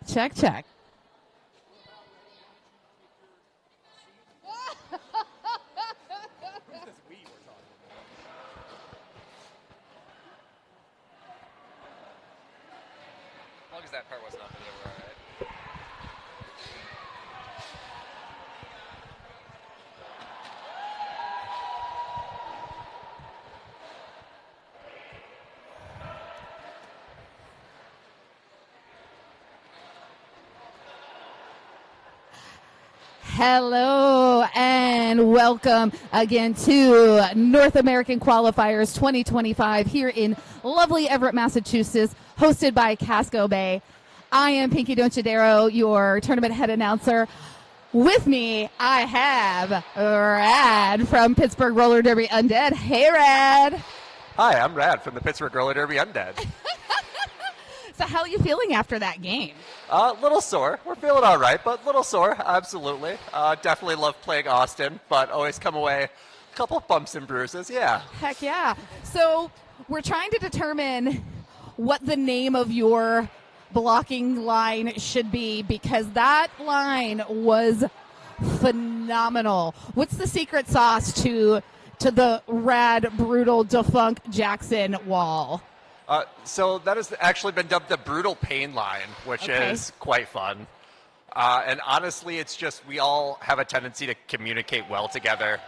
Check, check. As long as that part wasn't on video, we're all right. Hello and welcome again to North American Qualifiers 2025 here in lovely Everett, Massachusetts, hosted by Casco Bay. I am Pinky Donchadero, your tournament head announcer. With me, I have Rad from Pittsburgh Roller Derby Undead. Hey, Rad. Hi, I'm Rad from the Pittsburgh Roller Derby Undead. So how are you feeling after that game? Little sore. We're feeling all right, but little sore, absolutely. Definitely love playing Austin, but always come away a couple of bumps and bruises, yeah. Heck yeah. So we're trying to determine what the name of your blocking line should be because that line was phenomenal. What's the secret sauce to the Rad, brutal, defunct Jackson wall? So that has actually been dubbed the Brutal Pain line, which is quite fun. And honestly, it's just we all have a tendency to communicate well together.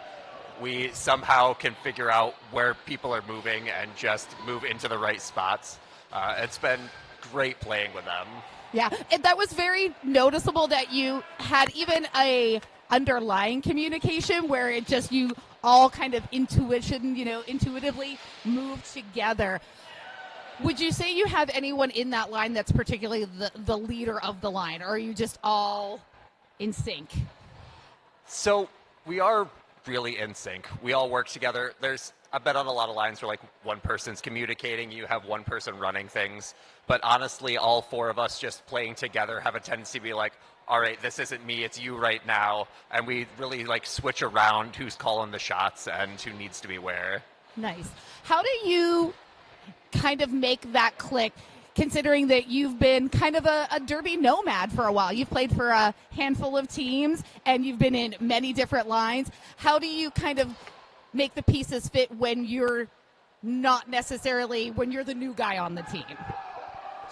We somehow can figure out where people are moving and just move into the right spots. It's been great playing with them. Yeah, and that was very noticeable that you had even a underlying communication where it just you all kind of intuitively moved together. Would you say you have anyone in that line that's particularly the leader of the line, or are you just all in sync? So we are really in sync. We all work together. I've been on a lot of lines where like one person's communicating, you have one person running things. But honestly, all four of us just playing together have a tendency to be like, all right, this isn't me, it's you right now. And we really like switch around who's calling the shots and who needs to be where. Nice. How do you kind of make that click, considering that you've been kind of a derby nomad for a while? You've played for a handful of teams and you've been in many different lines. How do you kind of make the pieces fit when you're not necessarily, when you're the new guy on the team?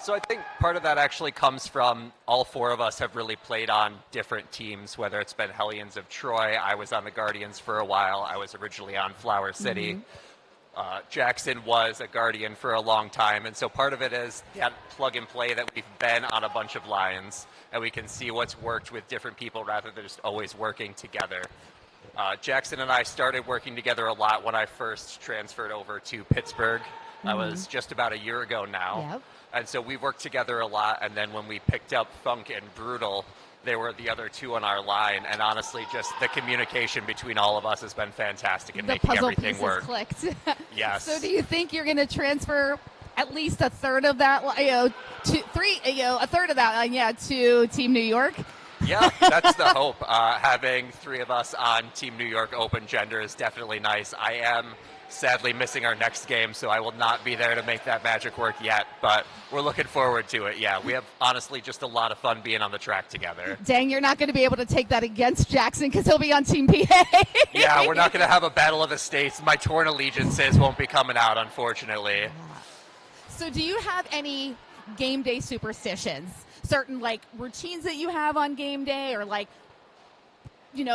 So I think part of that actually comes from all four of us have really played on different teams, whether it's been Hellions of Troy. I was on the Guardians for a while. I was originally on Flower City. Jackson was a Guardian for a long time, and so part of it is that plug and play that we've been on a bunch of lines, and we can see what's worked with different people rather than just always working together. Jackson and I started working together a lot when I first transferred over to Pittsburgh. That was just about a year ago now. Yep. And so we worked together a lot, and then when we picked up Funk and Brutal, they were the other two on our line, and honestly, just the communication between all of us has been fantastic in making everything work. Clicked. Yes. So do you think you're going to transfer at least a third of that, a third of that line, to Team New York? Yeah, that's the hope. Having three of us on Team New York Open Gender is definitely nice. I am sadly missing our next game, so I will not be there to make that magic work yet, but we're looking forward to it. Yeah, we have honestly just a lot of fun being on the track together. Dang, you're not going to be able to take that against Jackson because he'll be on Team PA. Yeah, we're not going to have a battle of the states. My torn allegiances won't be coming out, unfortunately. So do you have any game day superstitions? Certain like routines that you have on game day, or like,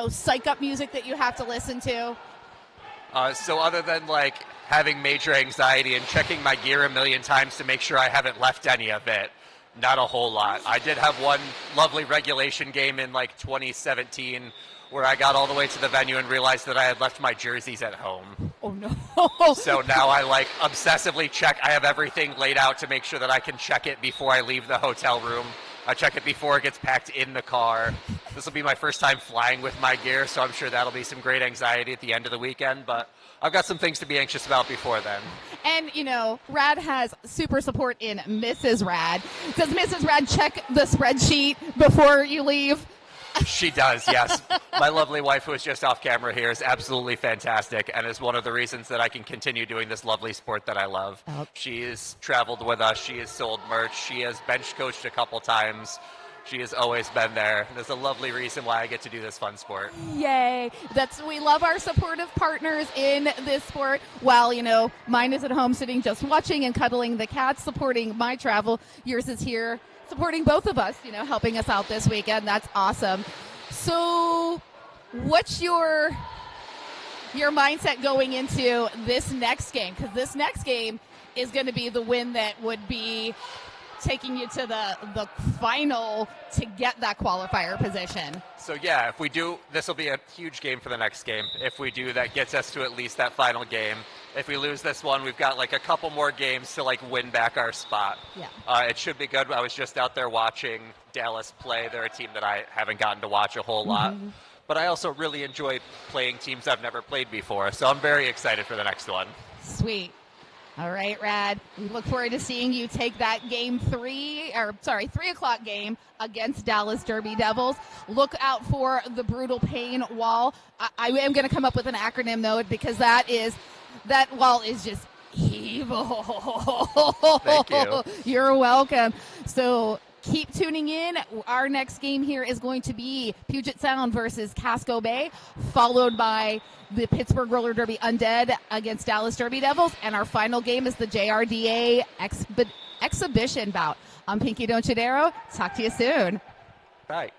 psych up music that you have to listen to? So other than like having major anxiety and checking my gear a million times to make sure I haven't left any of it, not a whole lot. I did have one lovely regulation game in like 2017 where I got all the way to the venue and realized that I had left my jerseys at home. Oh no. So now I like obsessively check. I have everything laid out to make sure that I can check it before I leave the hotel room. I check it before it gets packed in the car. This will be my first time flying with my gear, so I'm sure that'll be some great anxiety at the end of the weekend, but I've got some things to be anxious about before then. And, Rad has super support in Mrs. Rad. Does Mrs. Rad check the spreadsheet before you leave? She does, yes. My lovely wife, who is just off camera here, is absolutely fantastic and is one of the reasons that I can continue doing this lovely sport that I love. Oh. She has traveled with us. She has sold merch. She has bench coached a couple times. She has always been there. There's a lovely reason why I get to do this fun sport. Yay. We love our supportive partners in this sport. While, mine is at home sitting just watching and cuddling the cats, supporting my travel. Yours is here supporting both of us, helping us out this weekend. That's awesome. So what's your mindset going into this next game? Because this next game is going to be the win that would be taking you to the final to get that qualifier position. So yeah, if we do, this will be a huge game for the next game. If we do, that gets us to at least that final game. If we lose this one, we've got like a couple more games to like win back our spot. Yeah. It should be good. I was just out there watching Dallas play. They're a team that I haven't gotten to watch a whole lot. But I also really enjoy playing teams I've never played before. So I'm very excited for the next one. Sweet. All right, Rad. We look forward to seeing you take that 3 o'clock game against Dallas Derby Devils. Look out for the Brutal Pain Wall. I am going to come up with an acronym, though, because that wall is just evil. Thank you. You're welcome. So keep tuning in. Our next game here is going to be Puget Sound versus Casco Bay, followed by the Pittsburgh Roller Derby Undead against Dallas Derby Devils, and our final game is the JRDA exhibition bout. I'm Pinky Donchadero. Talk to you soon. Bye.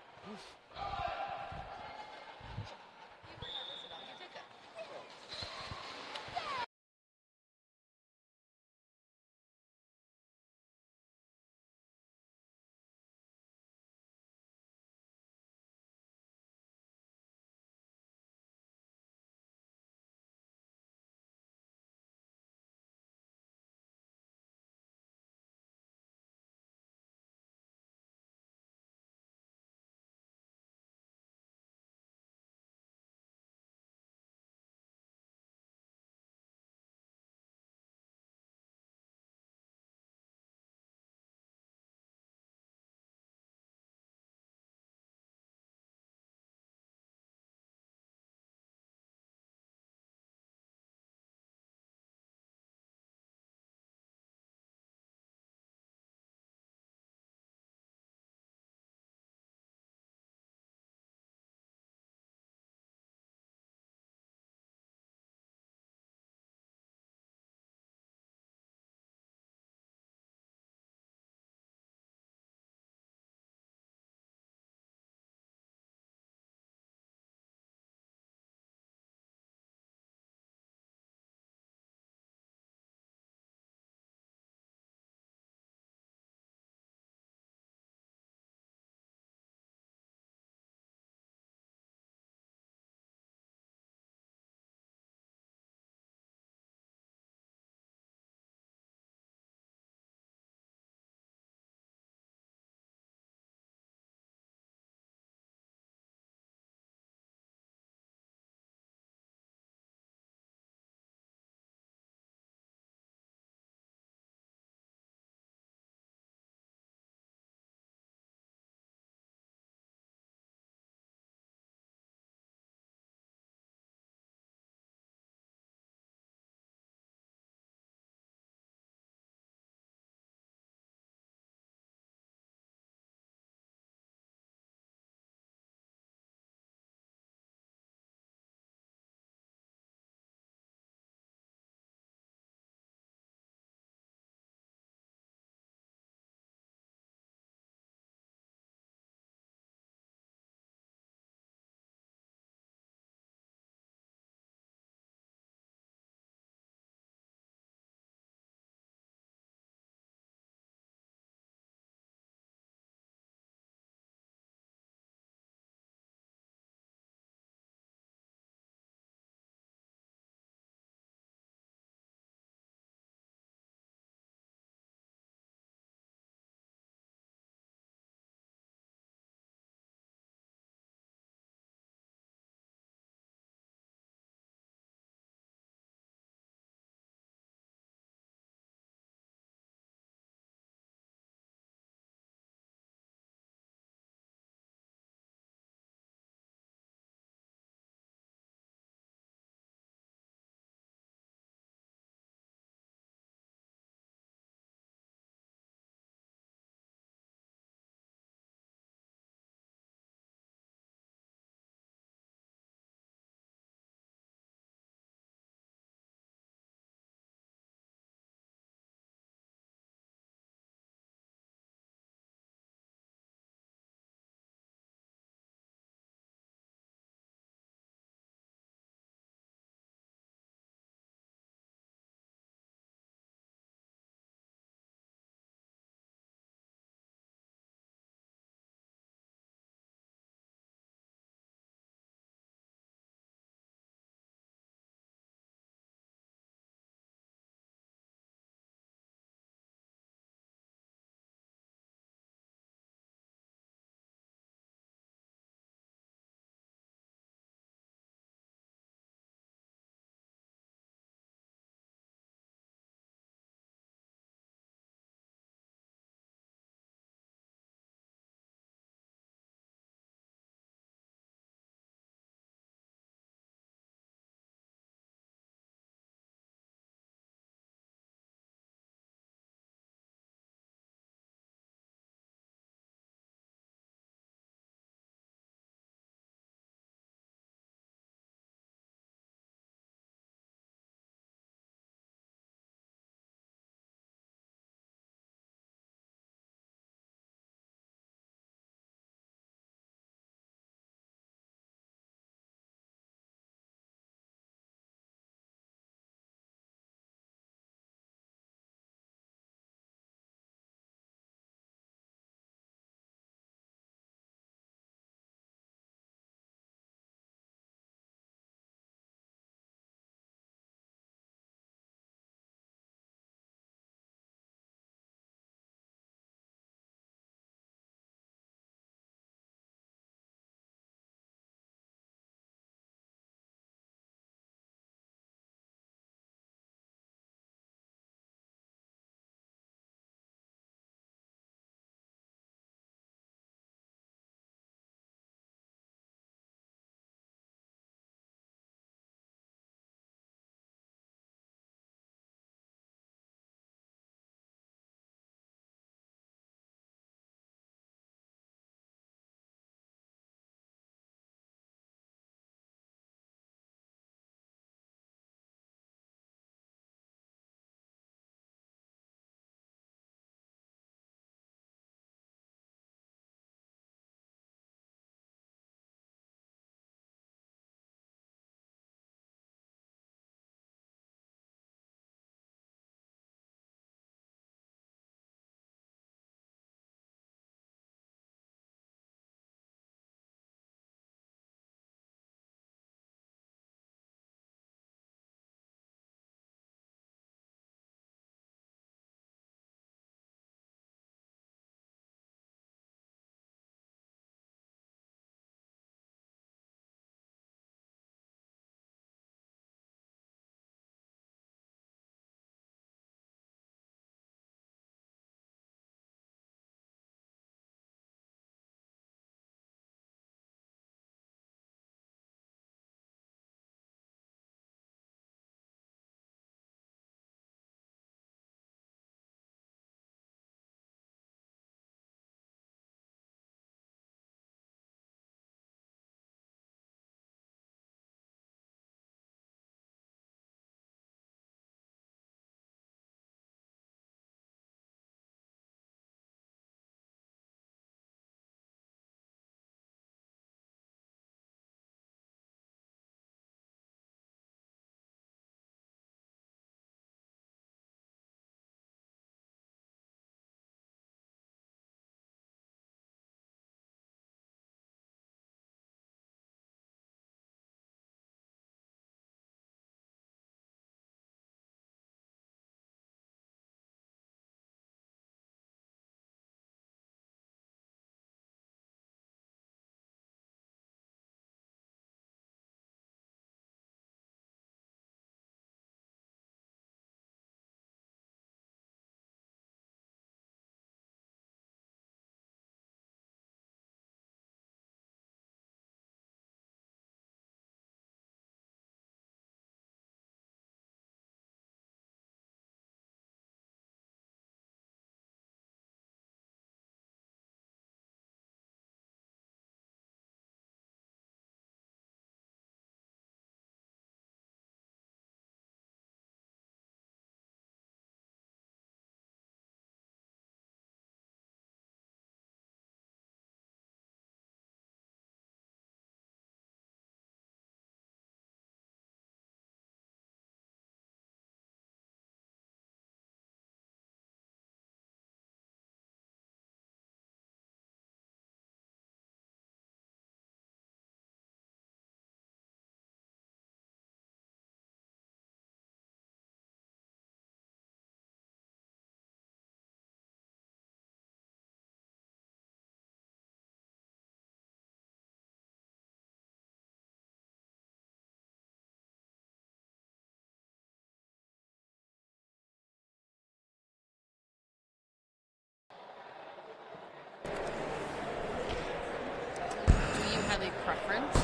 difference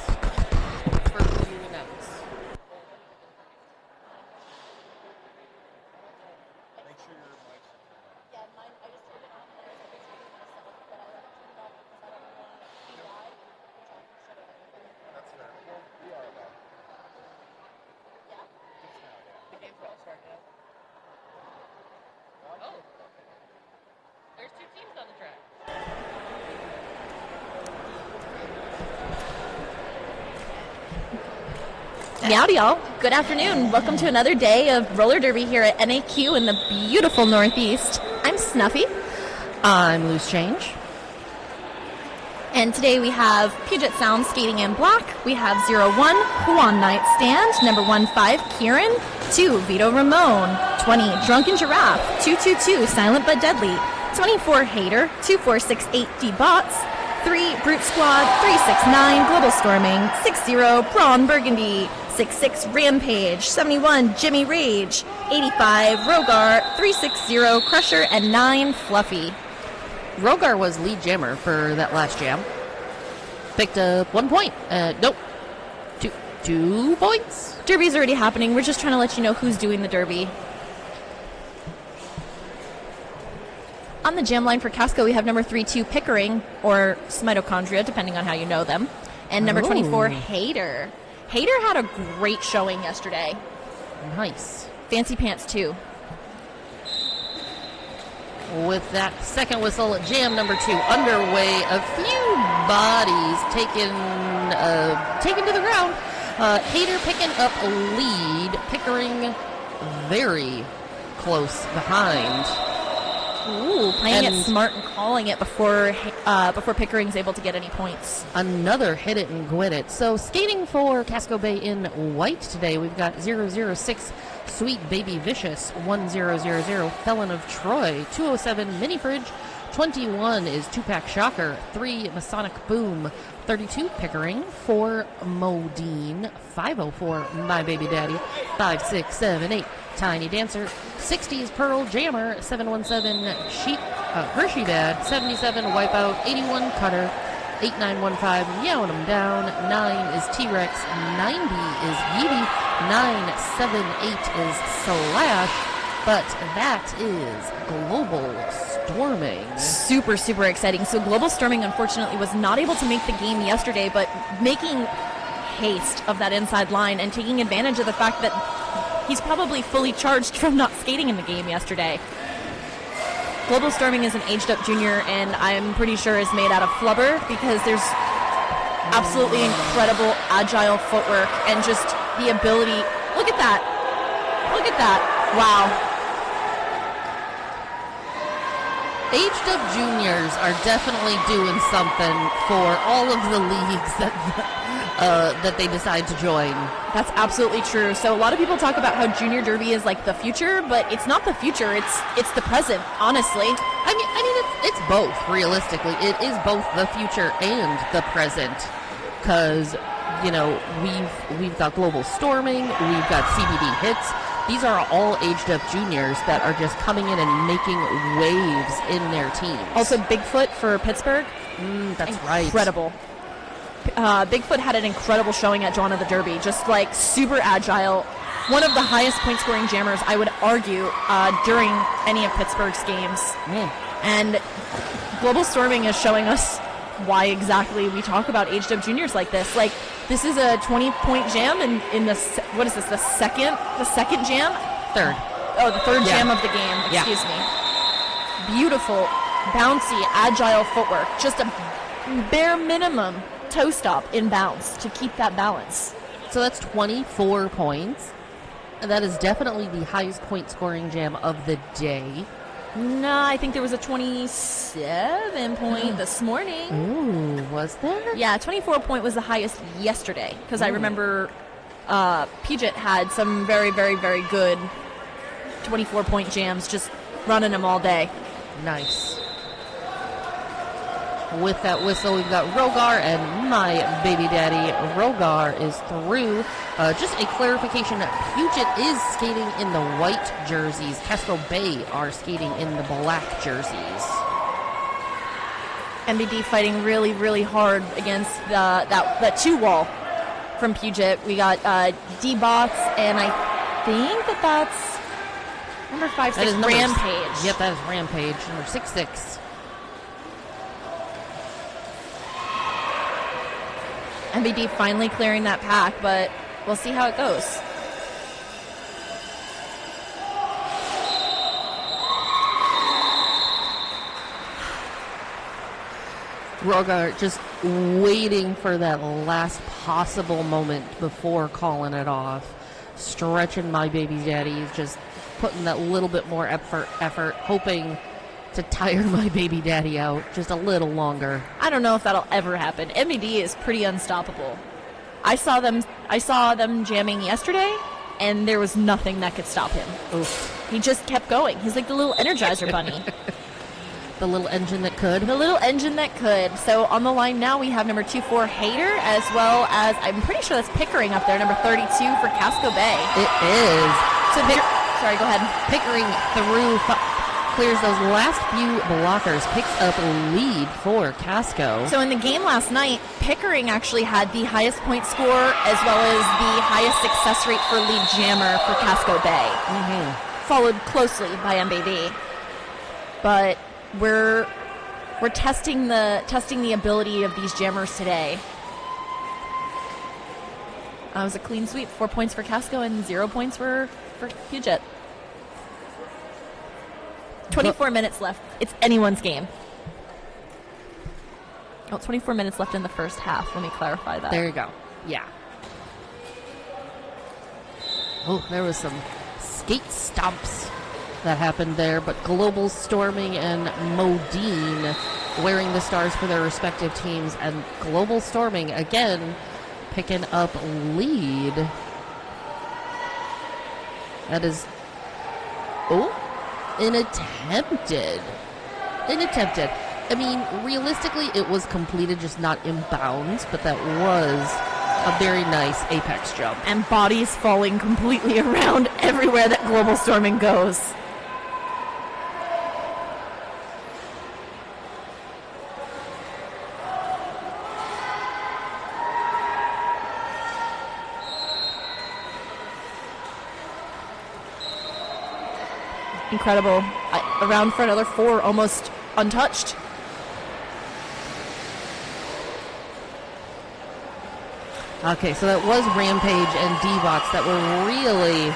for who you announce. There's two teams on the track. Howdy, y'all. Good afternoon. Welcome to another day of roller derby here at NAQ in the beautiful Northeast. I'm Snuffy. I'm Loose Change. And today we have Puget Sound skating in black. We have 01, Juan Nightstand, number 15, Kieran, 2, Vito Ramon, 20, Drunken Giraffe, 222, Silent But Deadly, 24, Hater, 2468, D-Bots, 3, Brute Squad, 369, Global Storming, 60, Braun Burgundy, 66, Rampage, 71, Jimmy Rage, 85, Rogar, 360, Crusher, and 9, Fluffy. Rogar was lead jammer for that last jam. Picked up 1 point. Nope. 2 points. Derby's already happening. We're just trying to let you know who's doing the derby. On the jam line for Casco, we have number 32, Pickering, or Mitochondria, depending on how you know them. And number 24, Hater. Hater had a great showing yesterday. Nice. Fancy Pants, too. With that second whistle, jam number 2 underway. A few bodies taken to the ground. Hater picking up a lead. Pickering very close behind. Ooh, playing it smart and calling it before Pickering's able to get any points. Another hit it and quit it. So skating for Casco Bay in white today, we've got 006 Sweet Baby Vicious, 1000 Felon of Troy, 207 Mini Fridge, 21 is 2-Pack Shocker, 3 Masonic Boom, 32 Pickering, 4 Modine, 504 My Baby Daddy, 5678 Tiny Dancer, 60s Pearl Jammer, 717 Hershey Bad, 77 Wipeout, 81 Cutter, 8915 Yowing 'em Down, 9 is T-Rex, 90 is Yeeby, 978 is Slash, but that is Global Storming. Super, super exciting. So Global Storming, unfortunately, was not able to make the game yesterday, but making haste of that inside line and taking advantage of the fact that he's probably fully charged from not skating in the game yesterday. Global Storming is an aged-up junior, and I'm pretty sure is made out of flubber because there's absolutely incredible agile footwork and just the ability. Look at that. Look at that. Wow. Aged up juniors are definitely doing something for all of the leagues that they decide to join. That's absolutely true. So a lot of people talk about how junior derby is like the future, but it's not the future. It's the present, honestly. I mean, it's both. Realistically, it is both the future and the present, because we've got Global Storming, we've got CBD Hits. These are all aged up juniors that are just coming in and making waves in their teams. Also, Bigfoot for Pittsburgh. That's right. Incredible. Bigfoot had an incredible showing at Dawn of the Derby, just like super agile. One of the highest point scoring jammers, I would argue, during any of Pittsburgh's games. And Global Storming is showing us why exactly we talk about aged up juniors like this. Like, this is a 20-point jam in the what is this, the second jam? Third. Oh, the third jam of the game, excuse me. Beautiful, bouncy, agile footwork. Just a bare minimum toe stop in bounce to keep that balance. So that's 24 points. And that is definitely the highest point scoring jam of the day. No, I think there was a 27 point this morning. Ooh, was there? Yeah, 24 point was the highest yesterday, because I remember Puget had some very, very, very good 24 point jams, just running them all day. Nice. With that whistle, we've got Rogar and My Baby Daddy. Rogar is through. Just a clarification, Puget is skating in the white jerseys. Casco Bay are skating in the black jerseys. MBD fighting really, really hard against that 2 wall from Puget. We got D-Bots, and I think that's number 5-6, Rampage. Yep, that is Rampage, number 6-6. MBD finally clearing that pack, but we'll see how it goes. Rogar just waiting for that last possible moment before calling it off. Stretching my baby daddy, just putting that little bit more effort, hoping to tire my baby daddy out just a little longer. I don't know if that'll ever happen. MBD is pretty unstoppable. I saw them jamming yesterday, and there was nothing that could stop him. Oof. He just kept going. He's like the little Energizer bunny. The little engine that could. The little engine that could. So on the line now we have number 24 Hater, as well as, I'm pretty sure that's Pickering up there, number 32 for Casco Bay. It is. So sorry, go ahead. Pickering clears those last few blockers, picks up lead for Casco. So in the game last night, Pickering actually had the highest point score as well as the highest success rate for lead jammer for Casco Bay. Mm-hmm. Followed closely by MBD. But we're testing the ability of these jammers today. It was a clean sweep, 4 points for Casco and 0 points for Puget. 24 minutes left. It's anyone's game. 24 minutes left in the first half. Let me clarify that. There you go. Yeah. Oh, there was some skate stomps that happened there, but Global Storming and Modine wearing the stars for their respective teams, and Global Storming again picking up lead. That is inattempted. I mean, realistically, it was completed, just not in bounds, but that was a very nice apex jump. And bodies falling completely around everywhere that Global Storming goes. Incredible. Around for another 4, almost untouched. Okay, so that was Rampage and D-Box that were really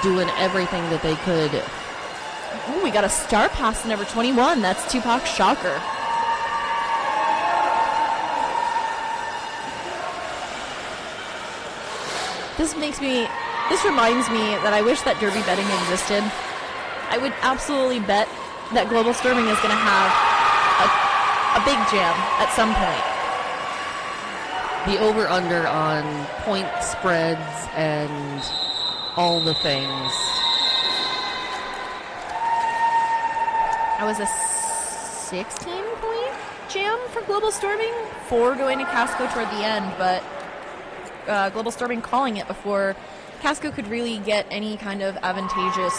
doing everything that they could. Ooh, we got a star pass to number 21. That's Tupac Shocker. This reminds me that I wish that derby betting existed. I would absolutely bet that Global Storming is going to have a big jam at some point. The over-under on point spreads and all the things. That was a 16-point jam for Global Storming. 4 going to Casco toward the end, but Global Storming calling it before Casco could really get any kind of advantageous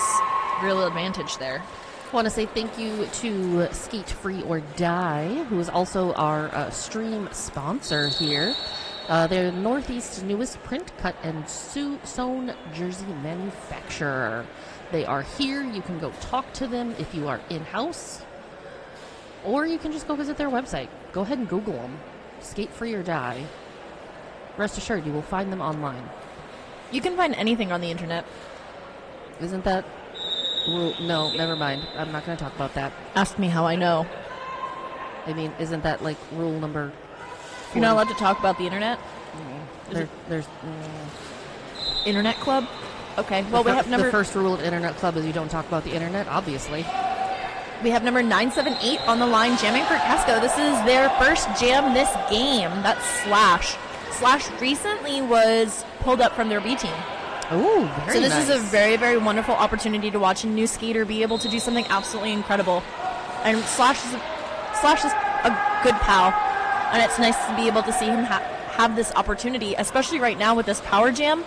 real advantage there. I want to say thank you to Skate Free or Die, who is also our stream sponsor here. They're Northeast's newest print, cut, and sewn jersey manufacturer. They are here. You can go talk to them if you are in-house, or you can just go visit their website. Go ahead and Google them. Skate Free or Die. Rest assured, you will find them online. You can find anything on the internet. Isn't that... No, never mind. I'm not going to talk about that. Ask me how I know. I mean, isn't that like rule number 40? You're not allowed to talk about the internet? There's Internet Club? Okay, well, we have number... The first rule of Internet Club is you don't talk about the internet, obviously. We have number 978 on the line, jamming for Casco. This is their first jam this game. That's Slash. Slash recently was pulled up from their B team. Oh, very So this nice. is a very, very wonderful opportunity to watch a new skater be able to do something absolutely incredible. And Slash is a good pal, and it's nice to be able to see him have this opportunity, especially right now with this power jam.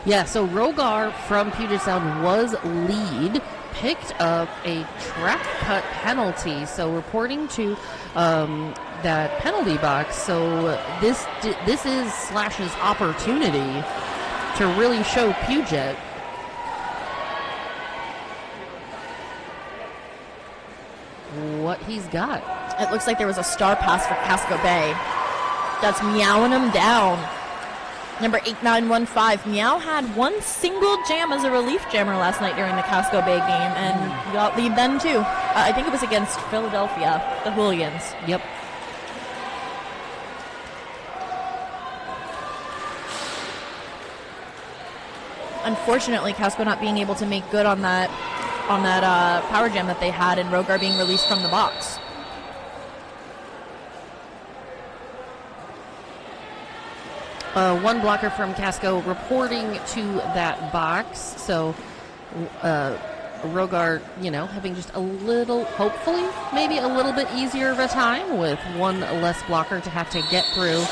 Yeah, so Rogar from Puget Sound was lead picked up a track cut penalty. So reporting to that penalty box. So this is Slash's opportunity to really show Puget what he's got. It looks like there was a star pass for Casco Bay. That's meowing him down. Number 8915. Meow had one single jam as a relief jammer last night during the Casco Bay game, and got lead then too. I think it was against Philadelphia, the Hooligans. Yep. Unfortunately, Casco not being able to make good on that power jam that they had, and Rogar being released from the box. One blocker from Casco reporting to that box. So Rogar, having just a little, hopefully, maybe a little bit easier of a time with one less blocker to have to get through.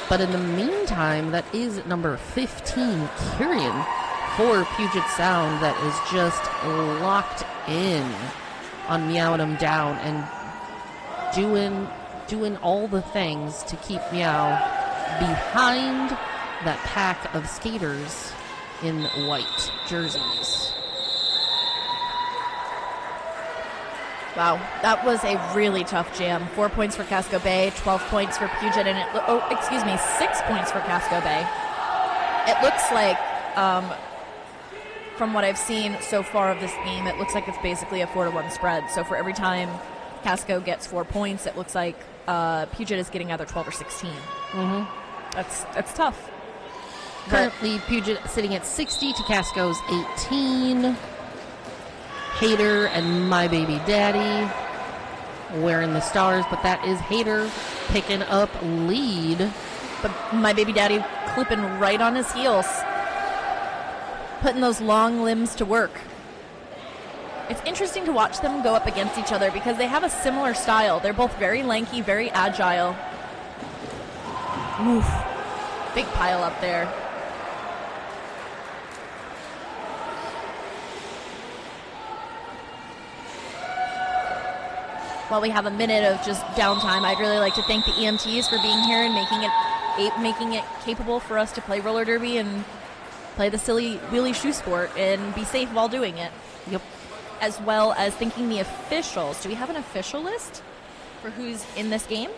But in the meantime, that is number 15, Kieran, for Puget Sound, that is just locked in on meowing him down and doing all the things to keep Meow behind that pack of skaters in white jerseys. Wow, that was a really tough jam. 4 points for Casco Bay, 12 points for Puget, and 6 points for Casco Bay. It looks like, from what I've seen so far of this game, it looks like it's basically a 4-1 spread. So for every time Casco gets 4 points, it looks like Puget is getting either 12 or 16. Mm-hmm. That's tough. Currently, Puget sitting at 60 to Casco's 18. Hater and My Baby Daddy wearing the stars, but that is Hater picking up lead. But My Baby Daddy clipping right on his heels, putting those long limbs to work. It's interesting to watch them go up against each other because they have a similar style. They're both very lanky, very agile. Oof. Big pile up there. While we have a minute of just downtime, I'd really like to thank the EMTs for being here and making it capable for us to play roller derby and play the silly wheelie shoe sport and be safe while doing it. Yep. As well as thanking the officials. Do we have an official list for who's in this game?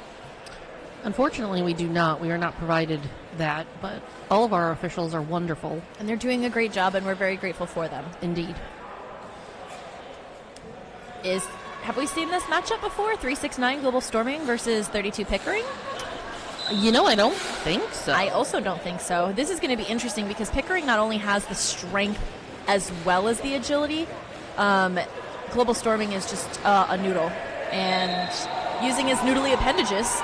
Unfortunately, we do not. We are not provided that, but all of our officials are wonderful. And they're doing a great job, and we're very grateful for them. Indeed. Have we seen this matchup before? 369 Global Storming versus 32 Pickering? I don't think so. I also don't think so. This is going to be interesting because Pickering not only has the strength as well as the agility. Global Storming is just a noodle. And using his noodly appendages,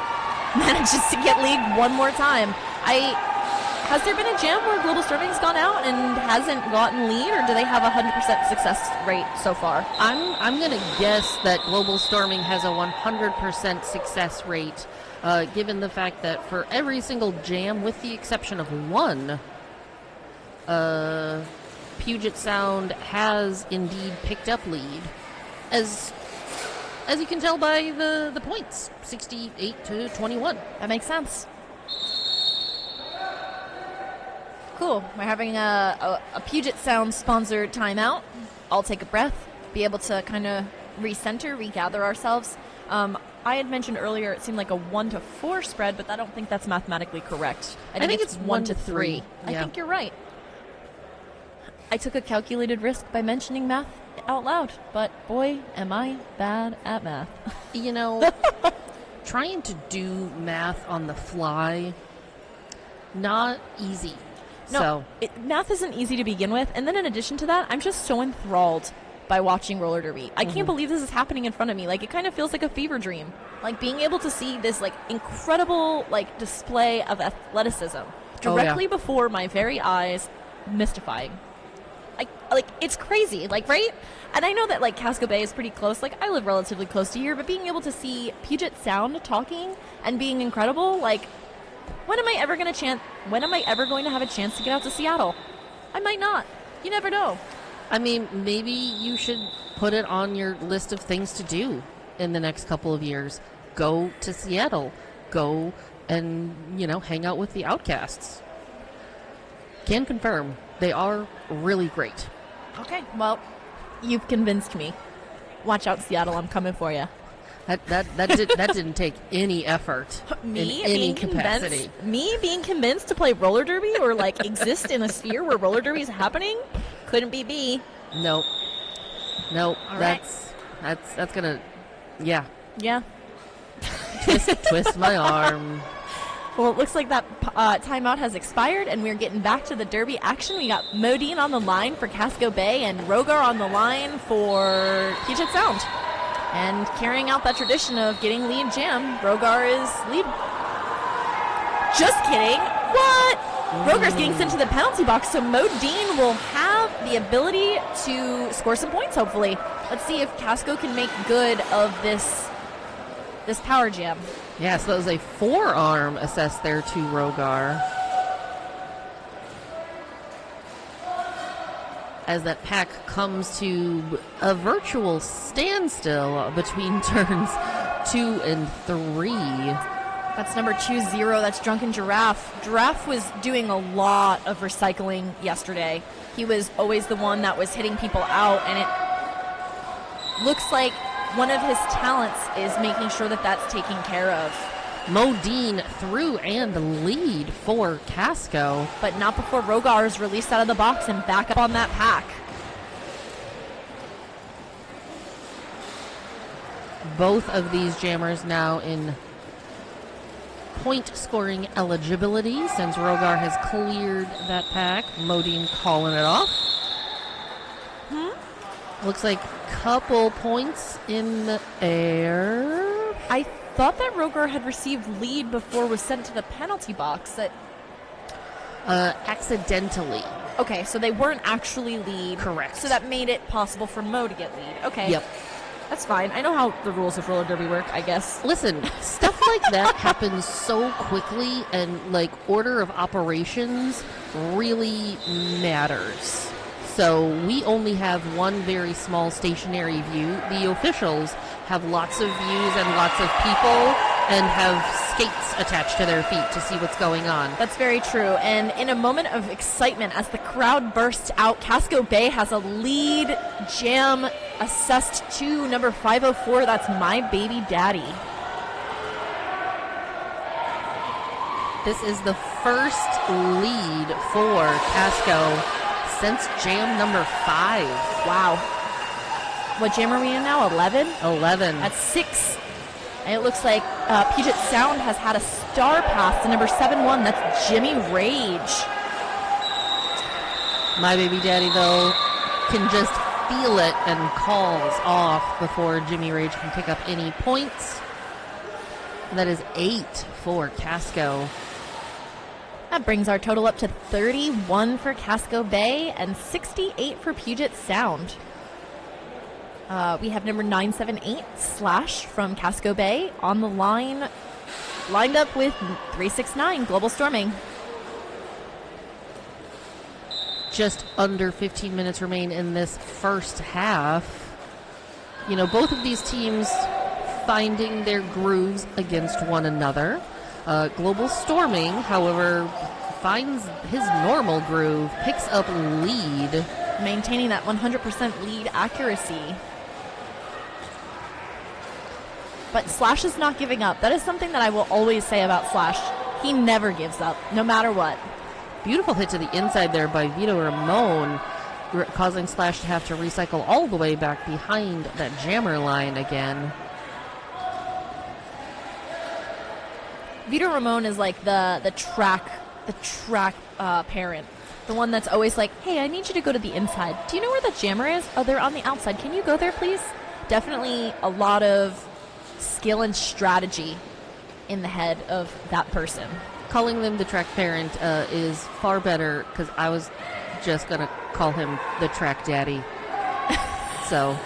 manages to get lead one more time. Has there been a jam where Global Storming's gone out and hasn't gotten lead, or do they have a 100% success rate so far? I'm going to guess that Global Storming has a 100% success rate, given the fact that for every single jam, with the exception of one, Puget Sound has indeed picked up lead, as you can tell by the points, 68 to 21. That makes sense. Cool. We're having a Puget Sound sponsored timeout. I'll take a breath, be able to kind of recenter, regather ourselves. I had mentioned earlier it seemed like a 1-4 spread, but I don't think that's mathematically correct. I think it's 1-3. Yeah. I think you're right. I took a calculated risk by mentioning math out loud, but boy, am I bad at math. Trying to do math on the fly, not easy. No, math isn't easy to begin with, and then in addition to that, I'm just so enthralled by watching roller derby. I can't believe this is happening in front of me. Like, it kind of feels like a fever dream. Like, being able to see this, incredible, display of athleticism directly before my very eyes, mystifying. It's crazy, right? And I know that, Casco Bay is pretty close. I live relatively close to here, but being able to see Puget Sound talking and being incredible, when am I ever going to have a chance to get out to Seattle? I might not. You never know. I mean, maybe you should put it on your list of things to do in the next couple of years. Go to Seattle. Go and, hang out with the Outcasts. Can confirm, they are really great. Okay, well, you've convinced me. Watch out, Seattle, I'm coming for you. That didn't take any effort in any capacity. Me being convinced to play roller derby or exist in a sphere where roller derby is happening couldn't be me. Nope. All That's gonna, yeah. Yeah. Twist my arm. Well, it looks like that timeout has expired, and we're getting back to the derby action. We got Modine on the line for Casco Bay and Rogar on the line for Puget Sound. And carrying out that tradition of getting lead jam, Rogar is lead. Just kidding. What? Rogar's getting sent to the penalty box, so Modine will have the ability to score some points, hopefully. Let's see if Casco can make good of this power jam. Yeah, so that was a forearm assessed there to Rogar. As that pack comes to a virtual standstill between turns 2 and 3. That's number 20. That's Drunken Giraffe. Giraffe was doing a lot of recycling yesterday. He was always the one that was hitting people out, and it looks like one of his talents is making sure that that's taken care of. Modine through and lead for Casco. But not before Rogar is released out of the box and back up on that pack. Both of these jammers now in point scoring eligibility since Rogar has cleared that pack. Modine calling it off. Looks like couple points in the air. I thought that Rogar had received lead before was sent to the penalty box. Accidentally. Okay, so they weren't actually lead. Correct. So that made it possible for Mo to get lead. Okay. Yep. That's fine. I know how the rules of roller derby work, I guess. Listen, stuff like that happens so quickly, and order of operations really matters. So we only have one very small stationary view. The officials have lots of views and lots of people and have skates attached to their feet to see what's going on. That's very true. And in a moment of excitement, as the crowd bursts out, Casco Bay has a lead jam assessed to number 504. That's My Baby Daddy. This is the first lead for Casco since jam number 5. Wow. What jam are we in now? 11? 11. That's 6. And it looks like Puget Sound has had a star pass to number 7-1. That's Jimmy Rage. My Baby Daddy, though, can just feel it and calls off before Jimmy Rage can pick up any points. And that is 8 for Casco. That brings our total up to 31 for Casco Bay and 68 for Puget Sound. We have number 978, Slash from Casco Bay, on the line, lined up with 369, Global Storming. Just under 15 minutes remain in this first half. Both of these teams finding their grooves against one another. Global Storming, however, finds his normal groove, picks up lead. Maintaining that 100% lead accuracy. But Slash is not giving up. That is something that I will always say about Slash. He never gives up, no matter what. Beautiful hit to the inside there by Vito Ramon, causing Slash to have to recycle all the way back behind that jammer line again. Vito Ramon is like the track parent. The one that's always like, hey, I need you to go to the inside. Do you know where the jammer is? Oh, they're on the outside. Can you go there, please? Definitely a lot of skill and strategy in the head of that person. Calling them the track parent is far better, because I was just going to call him the track daddy. So.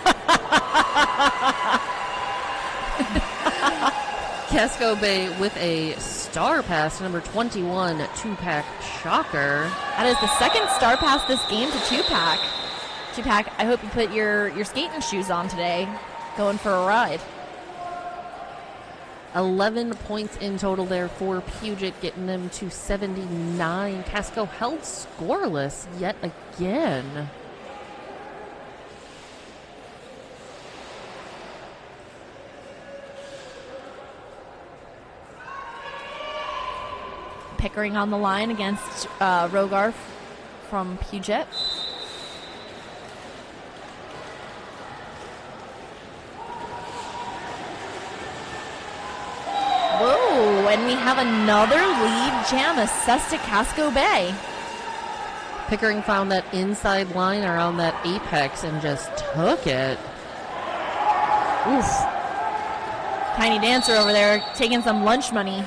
Casco Bay with a star pass, number 21, 2-pack Shocker. That is the second star pass this game to 2-pack. Pack, I hope you put your skating shoes on today, going for a ride. 11 points in total there for Puget, getting them to 79. Casco held scoreless yet again. Pickering on the line against Rogar from Puget. Whoa, and we have another lead jam assessed to Casco Bay. Pickering found that inside line around that apex and just took it. Oof. Tiny Dancer over there taking some lunch money.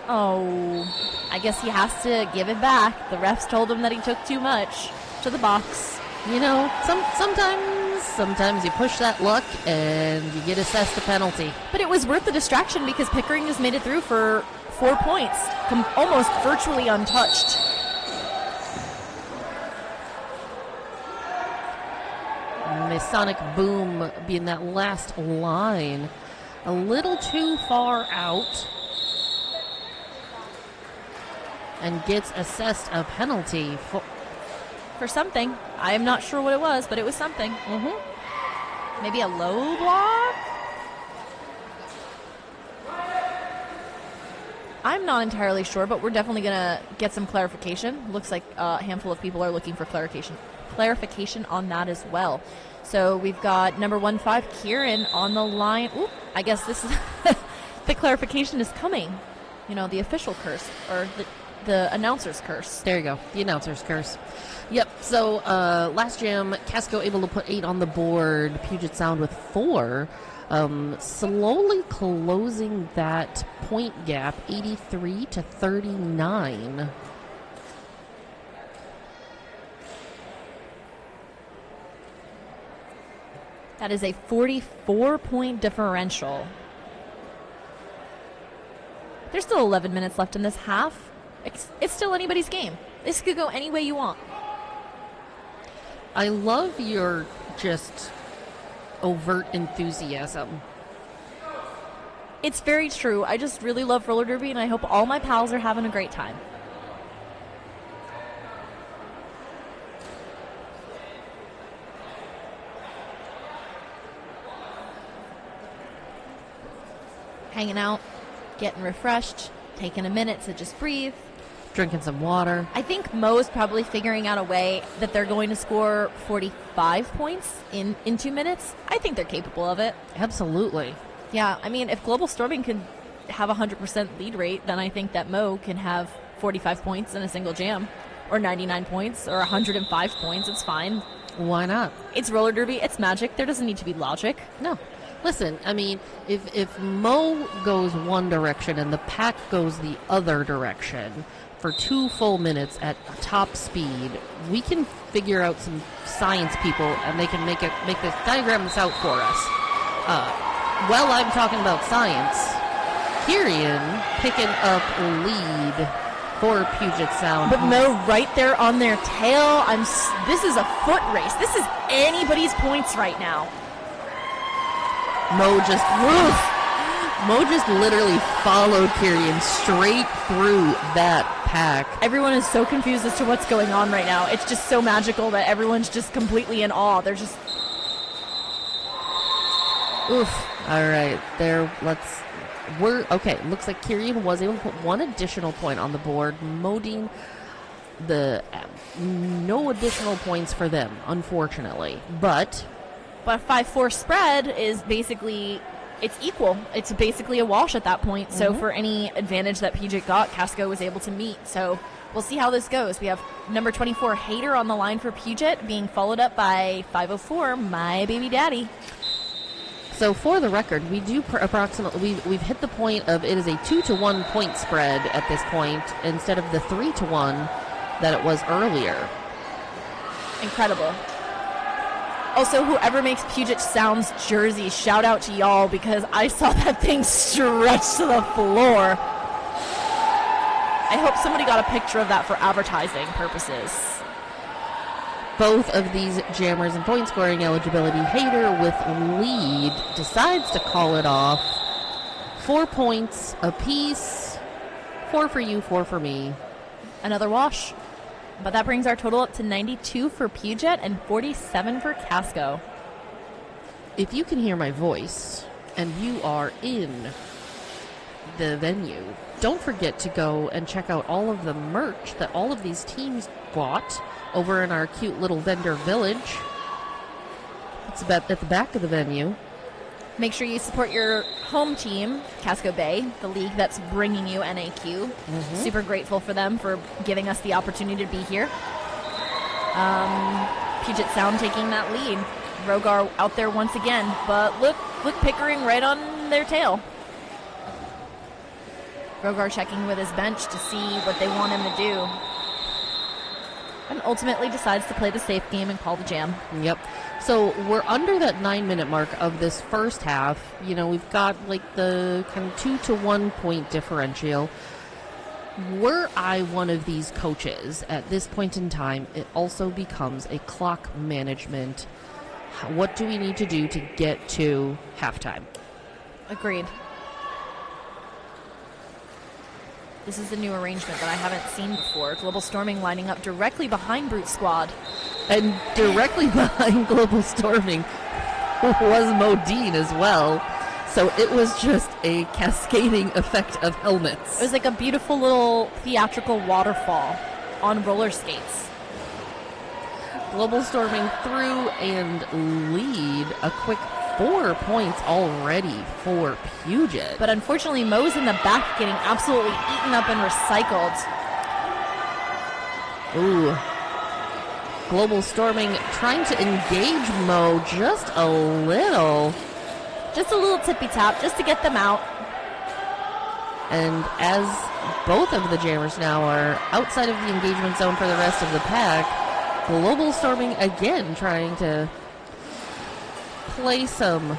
Oh, I guess he has to give it back. The refs told him that he took too much to the box. You know, sometimes you push that luck and you get assessed a penalty. But it was worth the distraction because Pickering just made it through for 4 points, almost virtually untouched. Masonic Boom being that last line. A little too far out. And gets assessed a penalty for something. I am not sure what it was, but it was something. Mm-hmm. Maybe a low block? I'm not entirely sure, but we're definitely going to get some clarification. Looks like a handful of people are looking for clarification on that as well. So we've got number 15, Kieran, on the line. Ooh, I guess this is the clarification is coming. You know, the official curse, or the announcer's curse. There you go. The announcer's curse. Yep. So last jam, Casco able to put 8 on the board. Puget Sound with 4. Slowly closing that point gap, 83 to 39. That is a 44-point differential. There's still 11 minutes left in this half. It's still anybody's game. This could go any way you want. I love your just overt enthusiasm. It's very true. I just really love roller derby, and I hope all my pals are having a great time. Hanging out, getting refreshed, taking a minute to just breathe. Drinking some water. I think Mo's probably figuring out a way that they're going to score 45 points in 2 minutes. I think they're capable of it. Absolutely. Yeah, I mean, if Global Storming can have a 100% lead rate, then I think that Mo can have 45 points in a single jam, or 99 points, or 105 points. It's fine. Why not? It's roller derby. It's magic. There doesn't need to be logic. No. Listen, I mean, if Mo goes one direction and the pack goes the other direction for 2 full minutes at top speed, we can figure out some science people, and they can make this diagram this out for us. While I'm talking about science, Kyrian picking up lead for Puget Sound. But Mo right there on their tail. This is a foot race. This is anybody's points right now. Mo just literally followed Kyrian straight through that pack. Everyone is so confused as to what's going on right now. It's just so magical that everyone's just completely in awe. They're just... Oof. All right. Okay. Looks like Kyrian was able to put 1 additional point on the board. Modine, no additional points for them, unfortunately. But a 5-4 spread is basically... It's equal. It's basically a wash at that point. So for any advantage that Puget got, Casco was able to meet. So we'll see how this goes. We have number 24, Hater, on the line for Puget, being followed up by 504, My Baby Daddy. So for the record, we do we've hit the point of it is a 2-1 point spread at this point instead of the 3-1 that it was earlier. Incredible. Also, whoever makes Puget Sound's jersey, shout out to y'all, because I saw that thing stretch to the floor. I hope somebody got a picture of that for advertising purposes. both of these jammers in point scoring eligibility. Hayter with lead decides to call it off. 4 points apiece. 4 for you, 4 for me. Another wash. But that brings our total up to 92 for Puget and 47 for Casco. If you can hear my voice and you are in the venue, don't forget to go and check out all of the merch that all of these teams bought over in our cute little vendor village. It's about at the back of the venue. Make sure you support your home team, Casco Bay, the league that's bringing you NAQ. Super grateful for them for giving us the opportunity to be here. Puget Sound taking that lead. Rogar out there once again, but look Pickering right on their tail. Rogar checking with his bench to see what they want him to do. And ultimately decides to play the safe game and call the jam. Yep. So we're under that 9-minute mark of this first half. You know, we've got like the kind of 2 to 1 point differential. Were I one of these coaches at this point in time, it also becomes a clock management. What do we need to do to get to halftime? Agreed. This is a new arrangement that I haven't seen before. Global Storming lining up directly behind Brute Squad. And directly behind Global Storming was Modine as well. So it was just a cascading effect of helmets. It was like a beautiful little theatrical waterfall on roller skates. Global Storming through and lead a quick 4 points already for Puget. But unfortunately, Mo's in the back getting absolutely eaten up and recycled. Ooh. Global Storming trying to engage Mo just a little. Just a little tippy-tap just to get them out. And as both of the jammers now are outside of the engagement zone for the rest of the pack, Global Storming again trying to play some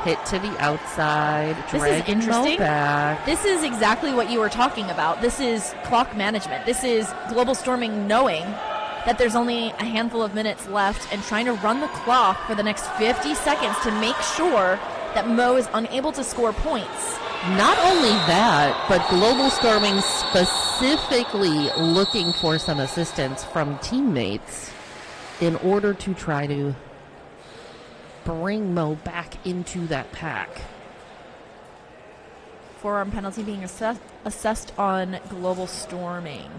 hit to the outside, dragging Mo back. This is exactly what you were talking about. This is clock management. This is Global Storming knowing that there's only a handful of minutes left and trying to run the clock for the next 50 seconds to make sure that Mo is unable to score points. Not only that, but Global Storming specifically looking for some assistance from teammates in order to try to bring Mo back into that pack. Forearm penalty being assessed on Global Storming.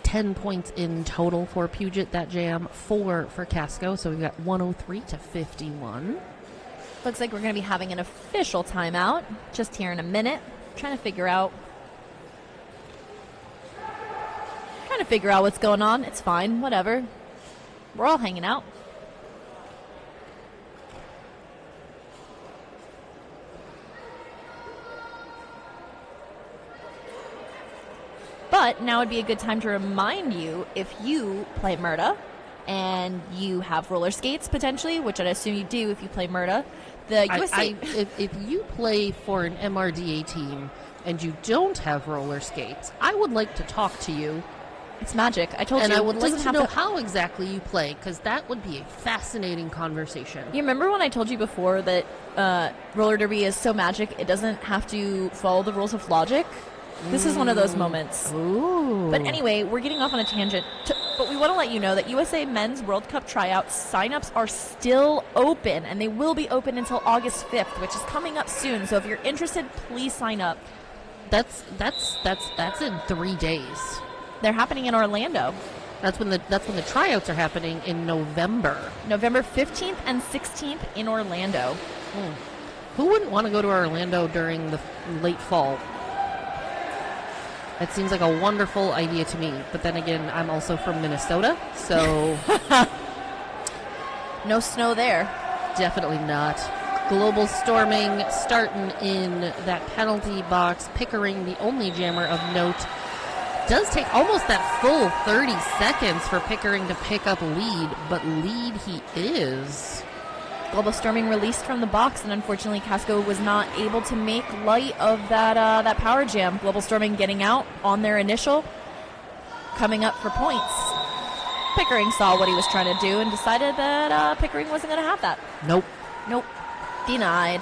10 points in total for Puget, that jam. 4 for Casco, so we've got 103 to 51. Looks like we're going to be having an official timeout just here in a minute. Trying to figure out what's going on. It's fine, whatever. We're all hanging out. But now would be a good time to remind you, if you play MRDA and you have roller skates potentially, which I'd assume you do if you play MRDA, the USA... If you play for an MRDA team and you don't have roller skates, I would like to talk to you. It's magic. I told you. And I would like to know how exactly you play, because that would be a fascinating conversation. You remember when I told you before that roller derby is so magic it doesn't have to follow the rules of logic? This is one of those moments. Ooh. But anyway, we're getting off on a tangent. But we want to let you know that USA Men's World Cup tryouts signups are still open, and they will be open until August 5th, which is coming up soon. So if you're interested, please sign up. That's in 3 days. They're happening in Orlando. That's when the tryouts are happening in November. November 15th and 16th in Orlando. Who wouldn't want to go to Orlando during the late fall? That seems like a wonderful idea to me. But then again, I'm also from Minnesota, so... No snow there. Definitely not. Global Storming starting in that penalty box. Pickering, the only jammer of note. Does take almost that full 30 seconds for Pickering to pick up lead, but lead he is. Global Storming released from the box, and unfortunately Casco was not able to make light of that power jam. Global Storming getting out on their initial, coming up for points. Pickering saw what he was trying to do and decided that Pickering wasn't going to have that. Nope. Denied.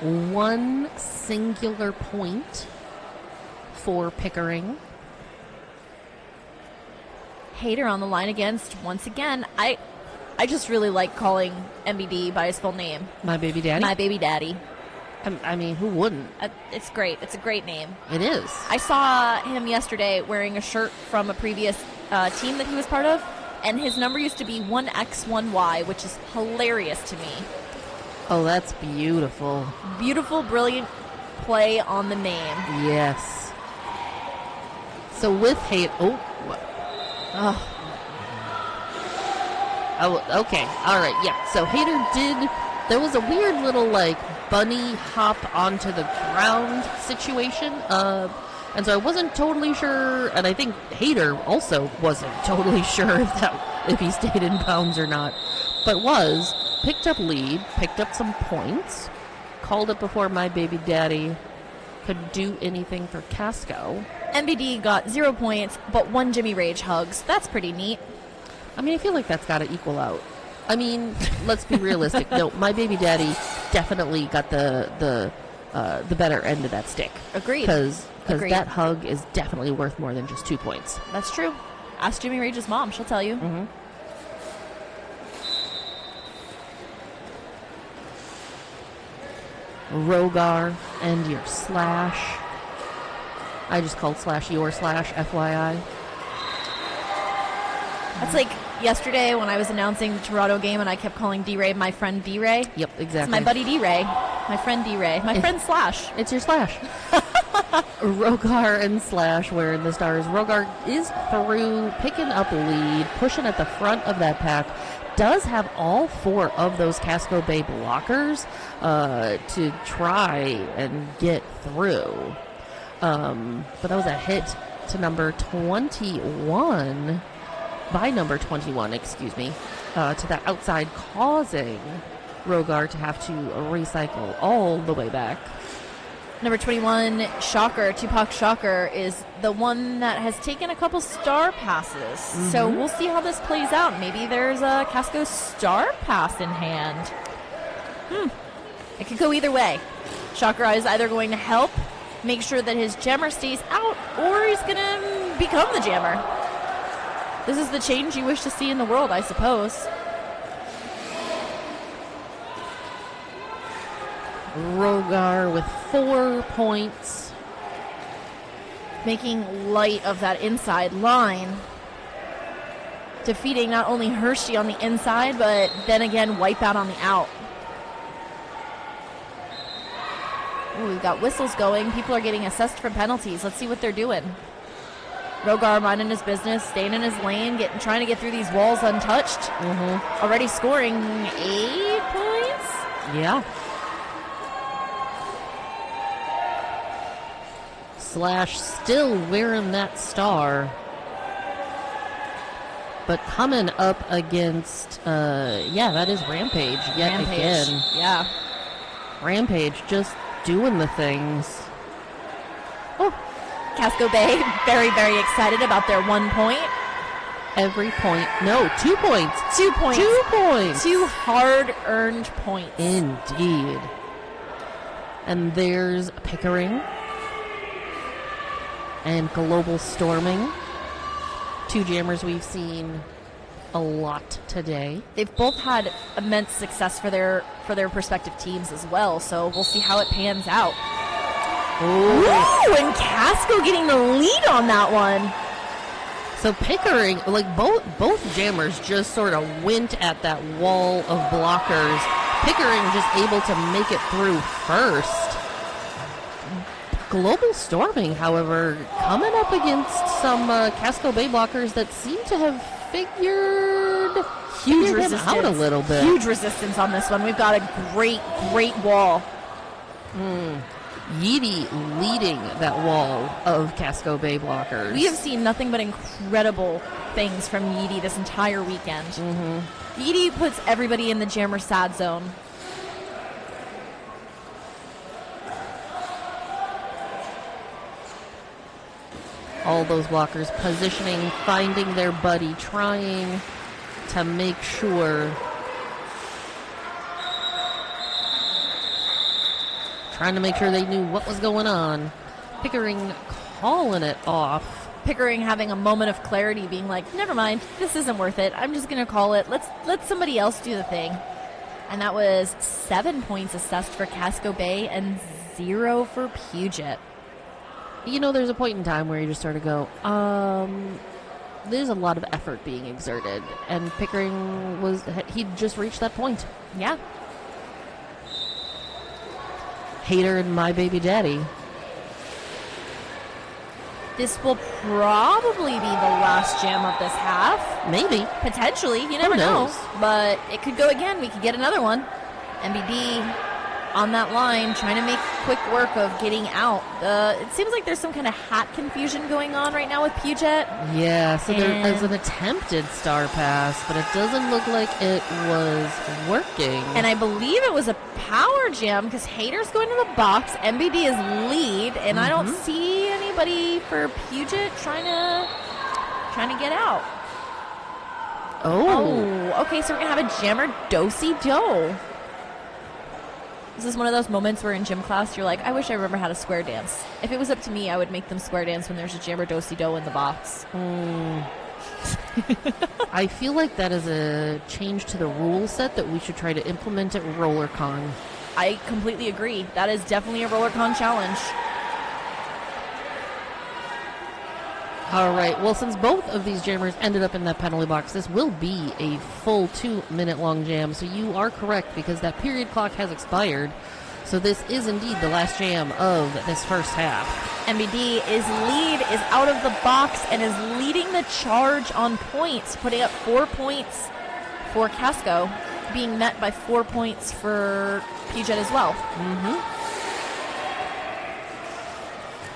One singular point for Pickering. Hater on the line against, once again, I just really like calling MBD by his full name. My baby daddy? My baby daddy. I mean, who wouldn't? It's great. It's a great name. It is. I saw him yesterday wearing a shirt from a previous team that he was part of, and his number used to be 1X1Y, which is hilarious to me. Oh, that's beautiful. Beautiful, brilliant play on the name. Yes. So with hate... Oh, okay. All right. Yeah. So Hater did. There was a weird little like bunny hop onto the ground situation. And so I wasn't totally sure, and I think Hater also wasn't totally sure if he stayed in bounds or not, but picked up lead, picked up some points, called it before my baby daddy could do anything for Casco. MBD got 0 points, but 1 Jimmy Rage hugs. That's pretty neat. I mean, I feel like that's got to equal out. I mean, let's be realistic. No, my baby daddy definitely got the better end of that stick. Agreed. Because that hug is definitely worth more than just 2 points. That's true. Ask Jimmy Rage's mom. She'll tell you. Mm-hmm. Rogar and your slash. I just called slash your slash, FYI. That's like yesterday when I was announcing the Toronto game and I kept calling D-Ray my friend D-Ray. Yep, exactly. It's my buddy D-Ray. My friend D-Ray. My friend Slash. It's your slash. Rogar and Slash wearing the stars. Rogar is through, picking up lead, pushing at the front of that pack. Does have all 4 of those Casco Bay blockers to try and get through. But that was a hit to number 21, by number 21, excuse me, to that outside, causing Rogar to have to recycle all the way back. Number 21, Shocker, Tupac Shocker, is the one that has taken a couple star passes. Mm-hmm. So we'll see how this plays out. Maybe there's a Casco star pass in hand. It could go either way. Shocker is either going to help make sure that his jammer stays out, or he's going to become the jammer. This is the change you wish to see in the world, I suppose. Rogar with 4 points. Making light of that inside line. Defeating not only Hershey on the inside, but then again Wipeout on the out. Ooh, we've got whistles going. People are getting assessed for penalties. Let's see what they're doing. Rogar minding his business, staying in his lane, trying to get through these walls untouched. Mm-hmm. Already scoring 8 points? Yeah. Slash still wearing that star. But coming up against, that is Rampage yet again. Yeah. Rampage just doing the things. Oh, Casco Bay very, very excited about their 1 point. Every point. No, 2 points. 2 points. 2 points. 2 hard-earned points. Indeed. And there's Pickering. And Global Storming. 2 jammers we've seen a lot today. They've both had immense success for their respective teams as well, so we'll see how it pans out. Ooh, and Casco getting the lead on that one. So Pickering, like both jammers just sort of went at that wall of blockers. Pickering just able to make it through first. Global Storming, however, coming up against some Casco Bay blockers that seem to have figured him out a little bit. Huge resistance on this one. We've got a great wall. Yeedy leading that wall of Casco Bay blockers. We have seen nothing but incredible things from Yeedy this entire weekend. Yeedy puts everybody in the jammer sad zone. All those blockers positioning, finding their buddy, trying to make sure. Trying to make sure they knew what was going on. Pickering calling it off. Pickering having a moment of clarity, being like, never mind, this isn't worth it. I'm just going to call it. Let somebody else do the thing. And that was 7 points assessed for Casco Bay and 0 for Puget. You know, there's a point in time where you just sort of go, there's a lot of effort being exerted. And Pickering he'd just reached that point. Yeah. Hater and My Baby Daddy. This will probably be the last jam of this half. Maybe. Potentially. You never know. But it could go again. We could get another one. MBD on that line, trying to make quick work of getting out. It seems like there's some kind of hat confusion going on right now with Puget. Yeah, so there is an attempted star pass, but it doesn't look like it was working. And I believe it was a power jam because Hater's going to the box. MBD is lead, and I don't see anybody for Puget trying to get out. Oh, okay, so we're going to have a jammer do-si-do. This is one of those moments where in gym class you're like, I wish I remember how to square dance. If it was up to me, I would make them square dance when there's a jammer do-si-do in the box. I feel like that is a change to the rule set that we should try to implement at RollerCon. I completely agree. That is definitely a RollerCon challenge. All right. Well, since both of these jammers ended up in that penalty box, this will be a full 2-minute long jam. So you are correct because that period clock has expired. So this is indeed the last jam of this first half. MBD is out of the box and is leading the charge on points, putting up 4 points for Casco, being met by 4 points for Puget as well.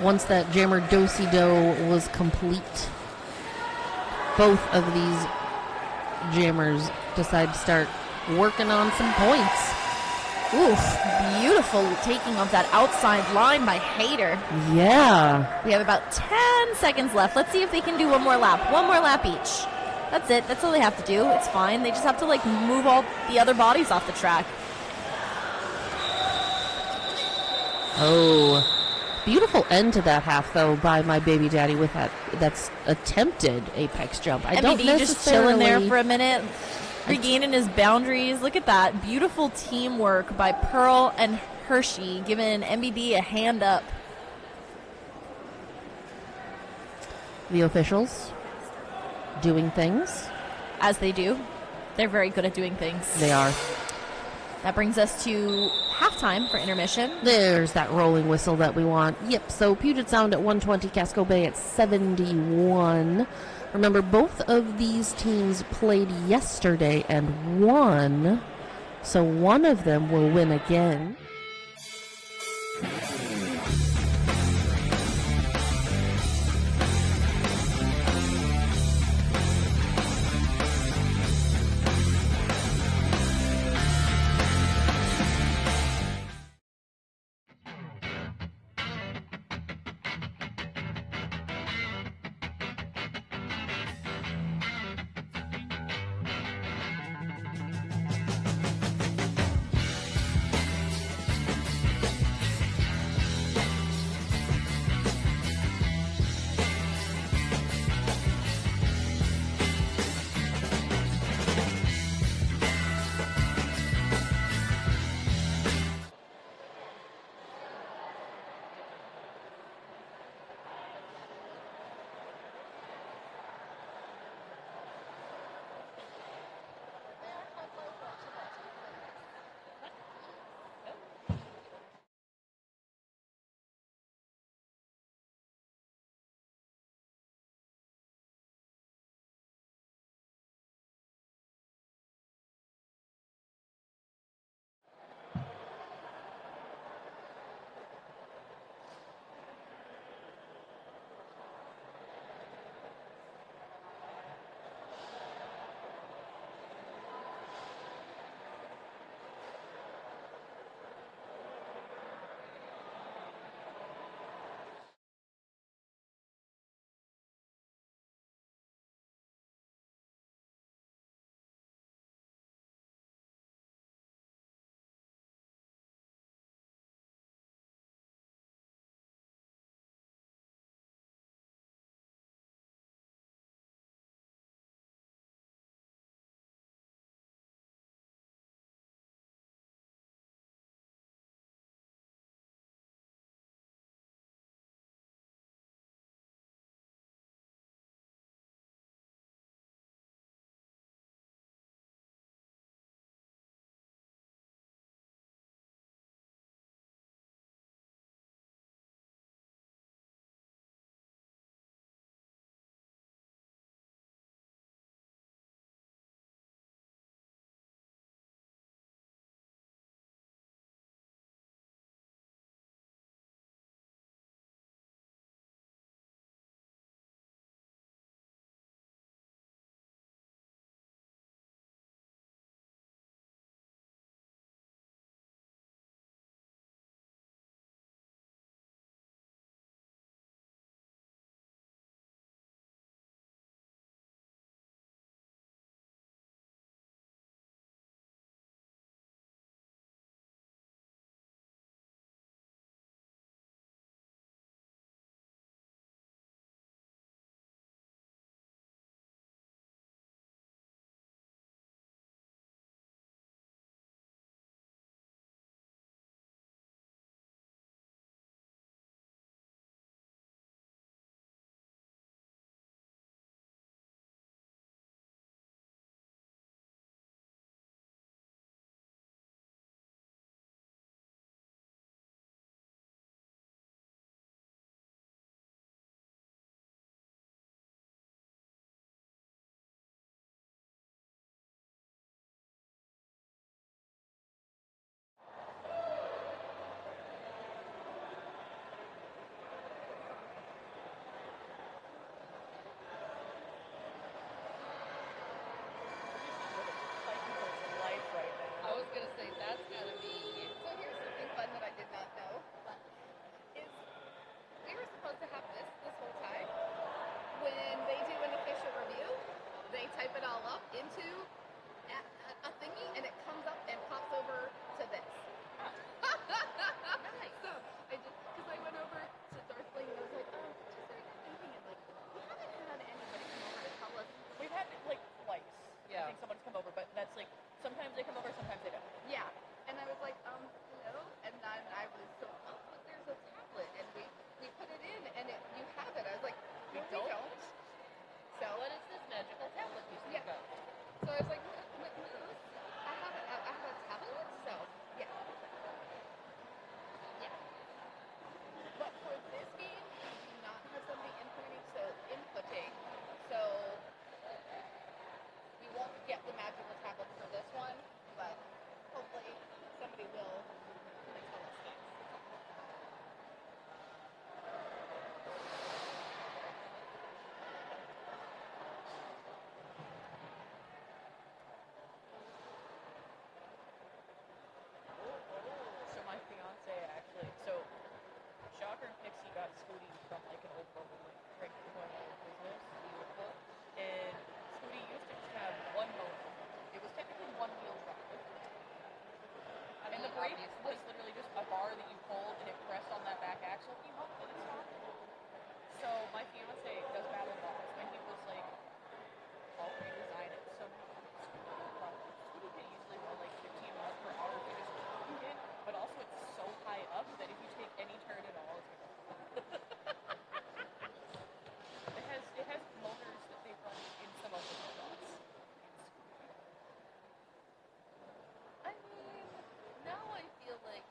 Once that jammer do-si-do was complete, both of these jammers decide to start working on some points. Oof, beautiful taking of that outside line by Hater. Yeah. We have about 10 seconds left. Let's see if they can do one more lap. One more lap each. That's it. That's all they have to do. It's fine. They just have to move all the other bodies off the track. Oh. Beautiful end to that half, though, by My Baby Daddy with that's attempted apex jump. I don't necessarily just chilling there for a minute, regaining his boundaries. Look at that. Beautiful teamwork by Pearl and Hershey, giving MBD a hand up. The officials doing things. As they do. They're very good at doing things. They are. That brings us to halftime for intermission. There's that rolling whistle that we want. Yep, so Puget Sound at 120, Casco Bay at 71. Remember, both of these teams played yesterday and won, so one of them will win again. brake obviously. was literally just a bar that you pulled and it pressed on that back axle came up and it stopped. So my fiance does battle bars and he was like, I'll redesign it. So scooting can easily go like 15 miles per hour if you just scoot it, but also it's so high up that if you take any turn at all, it's gonna it has motors that they run in some of the robots. I mean, now I feel like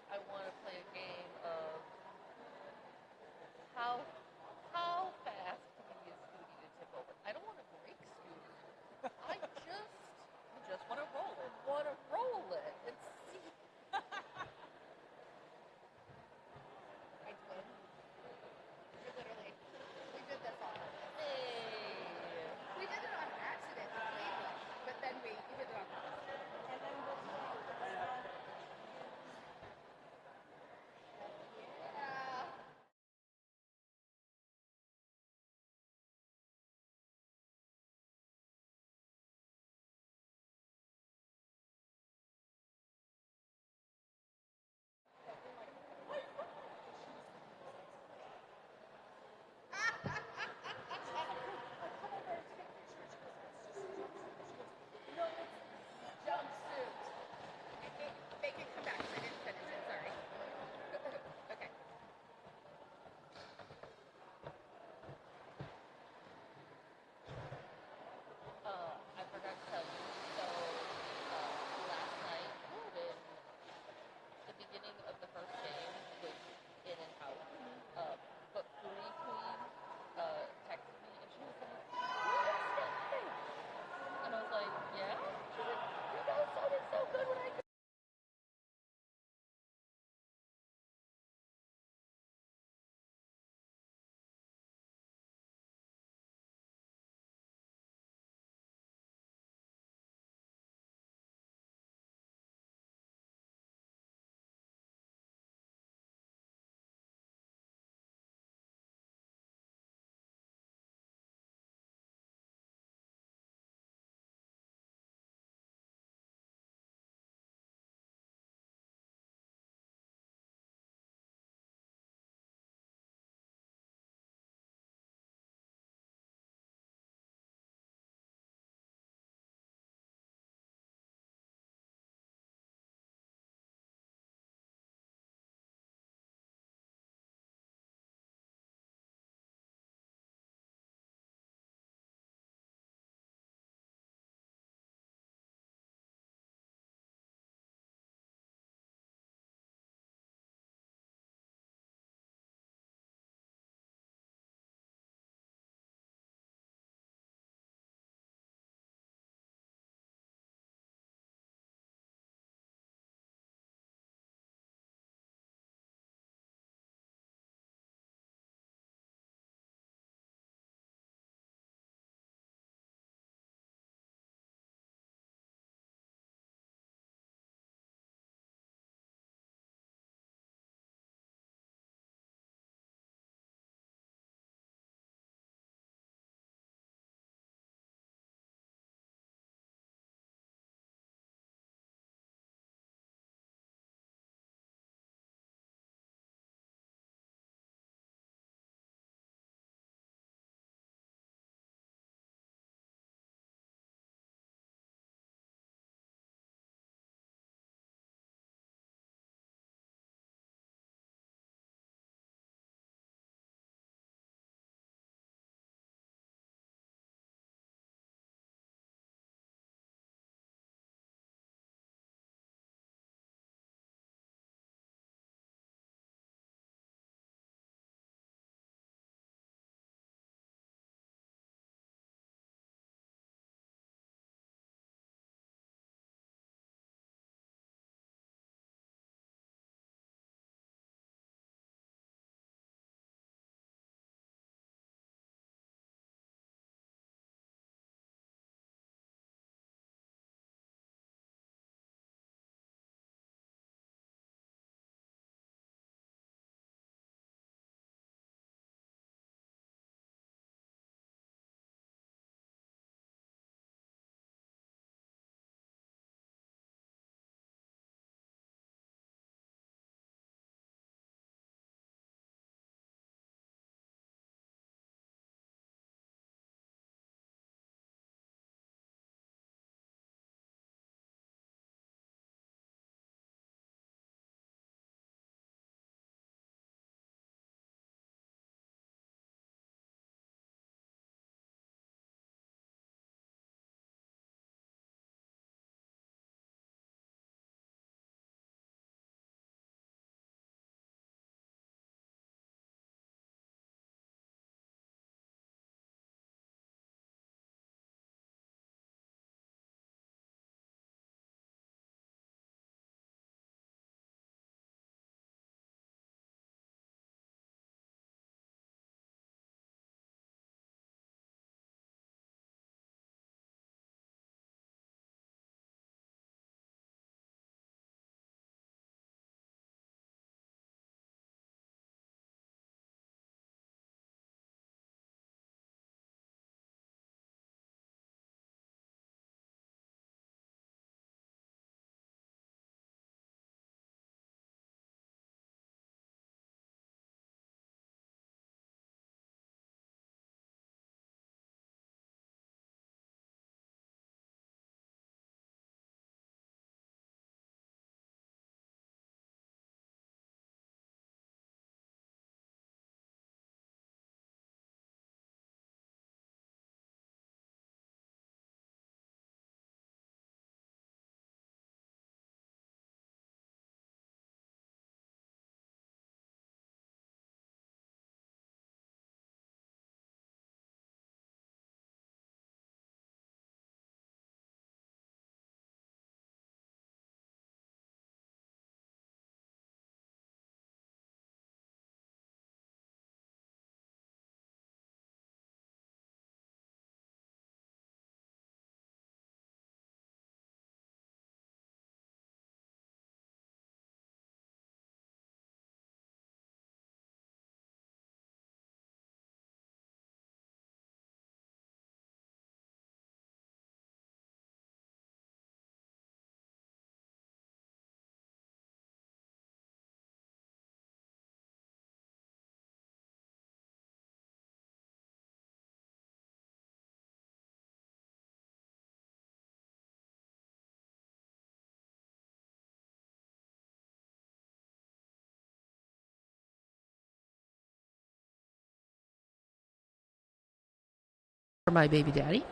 for My Baby Daddy.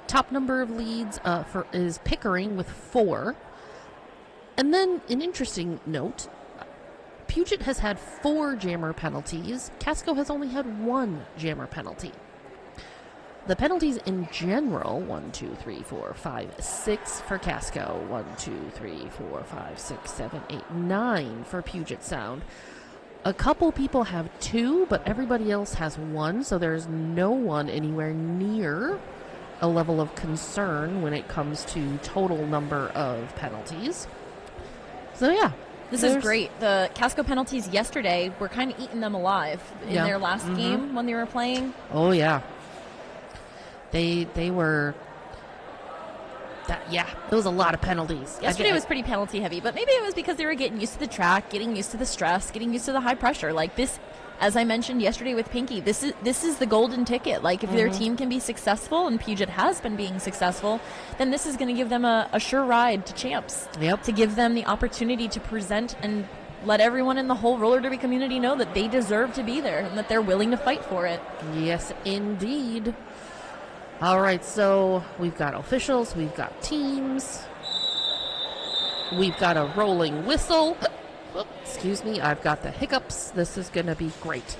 Top number of leads is Pickering with 4. And then an interesting note, Puget has had 4 jammer penalties. Casco has only had 1 jammer penalty. The penalties in general, 1, 2, 3, 4, 5, 6 for Casco, 1, 2, 3, 4, 5, 6, 7, 8, 9 for Puget Sound. A couple people have 2, but everybody else has 1, so there's no one anywhere near a level of concern when it comes to total number of penalties. So yeah. This is great. The Casco penalties yesterday were kind of eating them alive in their last game when they were playing. Oh, yeah. They were... There was a lot of penalties. Yesterday was pretty penalty heavy, but maybe it was because they were getting used to the track, getting used to the stress, getting used to the high pressure. Like this, as I mentioned yesterday with Pinky, this is the golden ticket. Like if their team can be successful, and Puget has been being successful, then this is going to give them a sure ride to champs. Yep. To give them the opportunity to present and let everyone in the whole roller derby community know that they deserve to be there and that they're willing to fight for it. Yes, indeed. All right, so we've got officials, we've got teams, we've got a rolling whistle. Excuse me, I've got the hiccups. This is going to be great.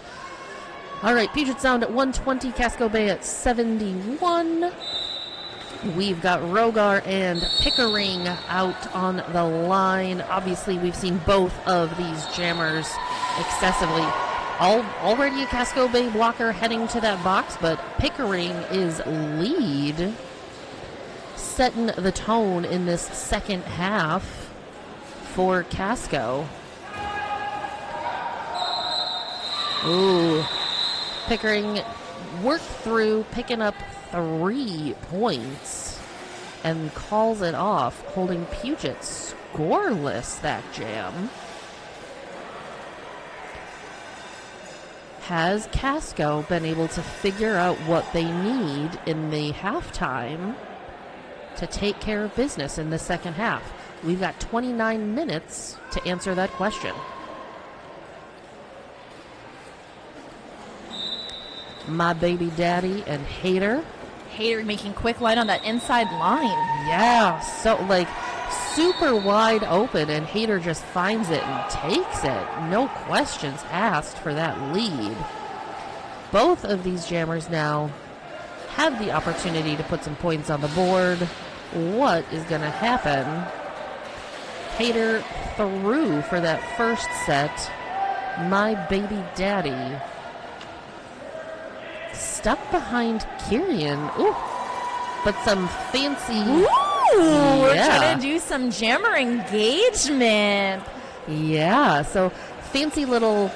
All right, Puget Sound at 120, Casco Bay at 71. We've got Rogar and Pickering out on the line. Obviously, we've seen both of these jammers excessively. Already a Casco Bay blocker heading to that box, but Pickering is lead, setting the tone in this second half for Casco. Ooh, Pickering worked through, picking up 3 points and calls it off, holding Puget scoreless that jam. Has Casco been able to figure out what they need in the halftime to take care of business in the second half? We've got 29 minutes to answer that question. My Baby Daddy and Hater. Hater making quick line on that inside line. Yeah, so like super wide open, and Hater just finds it and takes it. No questions asked for that lead. Both of these jammers now have the opportunity to put some points on the board. What is going to happen? Hater through for that first set. My Baby Daddy stuck behind Kyrian. Ooh, but some fancy... Ooh, we're trying to do some jammer engagement. Yeah, so fancy little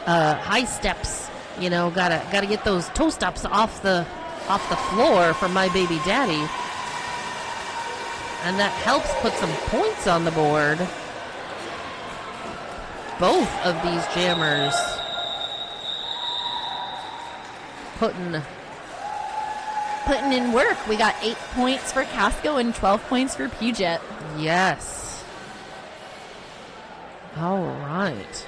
high steps. You know, gotta get those toe stops off the floor for My Baby Daddy, and that helps put some points on the board. Both of these jammers putting in work. We got 8 points for Casco and 12 points for Puget. Yes. All right.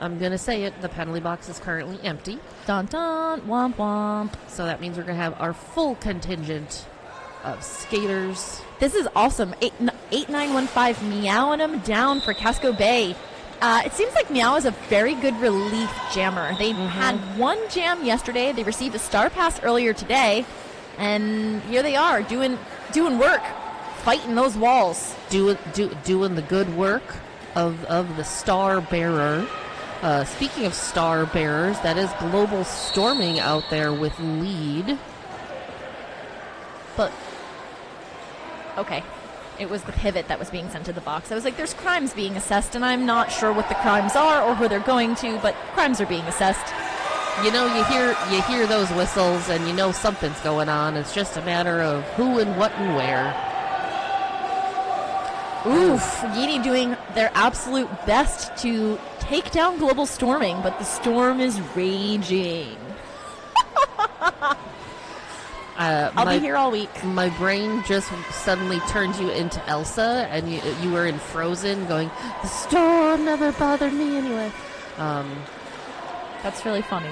I'm going to say it. The penalty box is currently empty. Dun dun, womp womp. So that means we're going to have our full contingent of skaters. This is awesome. 8915 meowing them down for Casco Bay. It seems like Meow is a very good relief jammer. They had one jam yesterday. They received a star pass earlier today. And here they are doing work, fighting those walls. Doing the good work of the star bearer. Speaking of star bearers, that is Global Storming out there with lead. But, okay. It was the pivot that was being sent to the box. I was like, there's crimes being assessed, and I'm not sure what the crimes are or who they're going to, but crimes are being assessed. You know, you hear those whistles, and you know something's going on. It's just a matter of who and what and where. Oof, Yeti doing their absolute best to take down Global Storming, but the storm is raging. I'll be here all week. My brain just suddenly turned you into Elsa, and you were in Frozen going, the storm never bothered me anyway. That's really funny.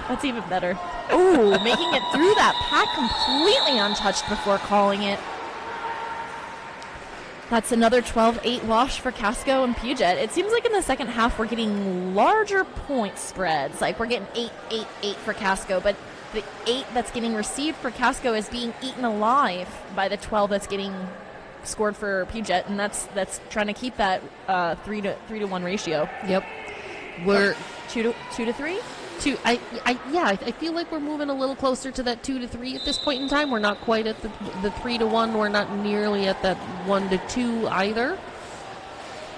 That's even better. Ooh, making it through that pack completely untouched before calling it. That's another 12-8 wash for Casco and Puget. It seems like in the second half we're getting larger point spreads. Like we're getting 8-8-8 for Casco, but the 8 that's getting received for Casco is being eaten alive by the 12 that's getting scored for Puget, and that's trying to keep that 3 to 1 ratio. Yep. We're 2 to 3. I feel like we're moving a little closer to that 2 to 3 at this point in time. We're not quite at the 3 to 1. We're not nearly at that 1 to 2 either.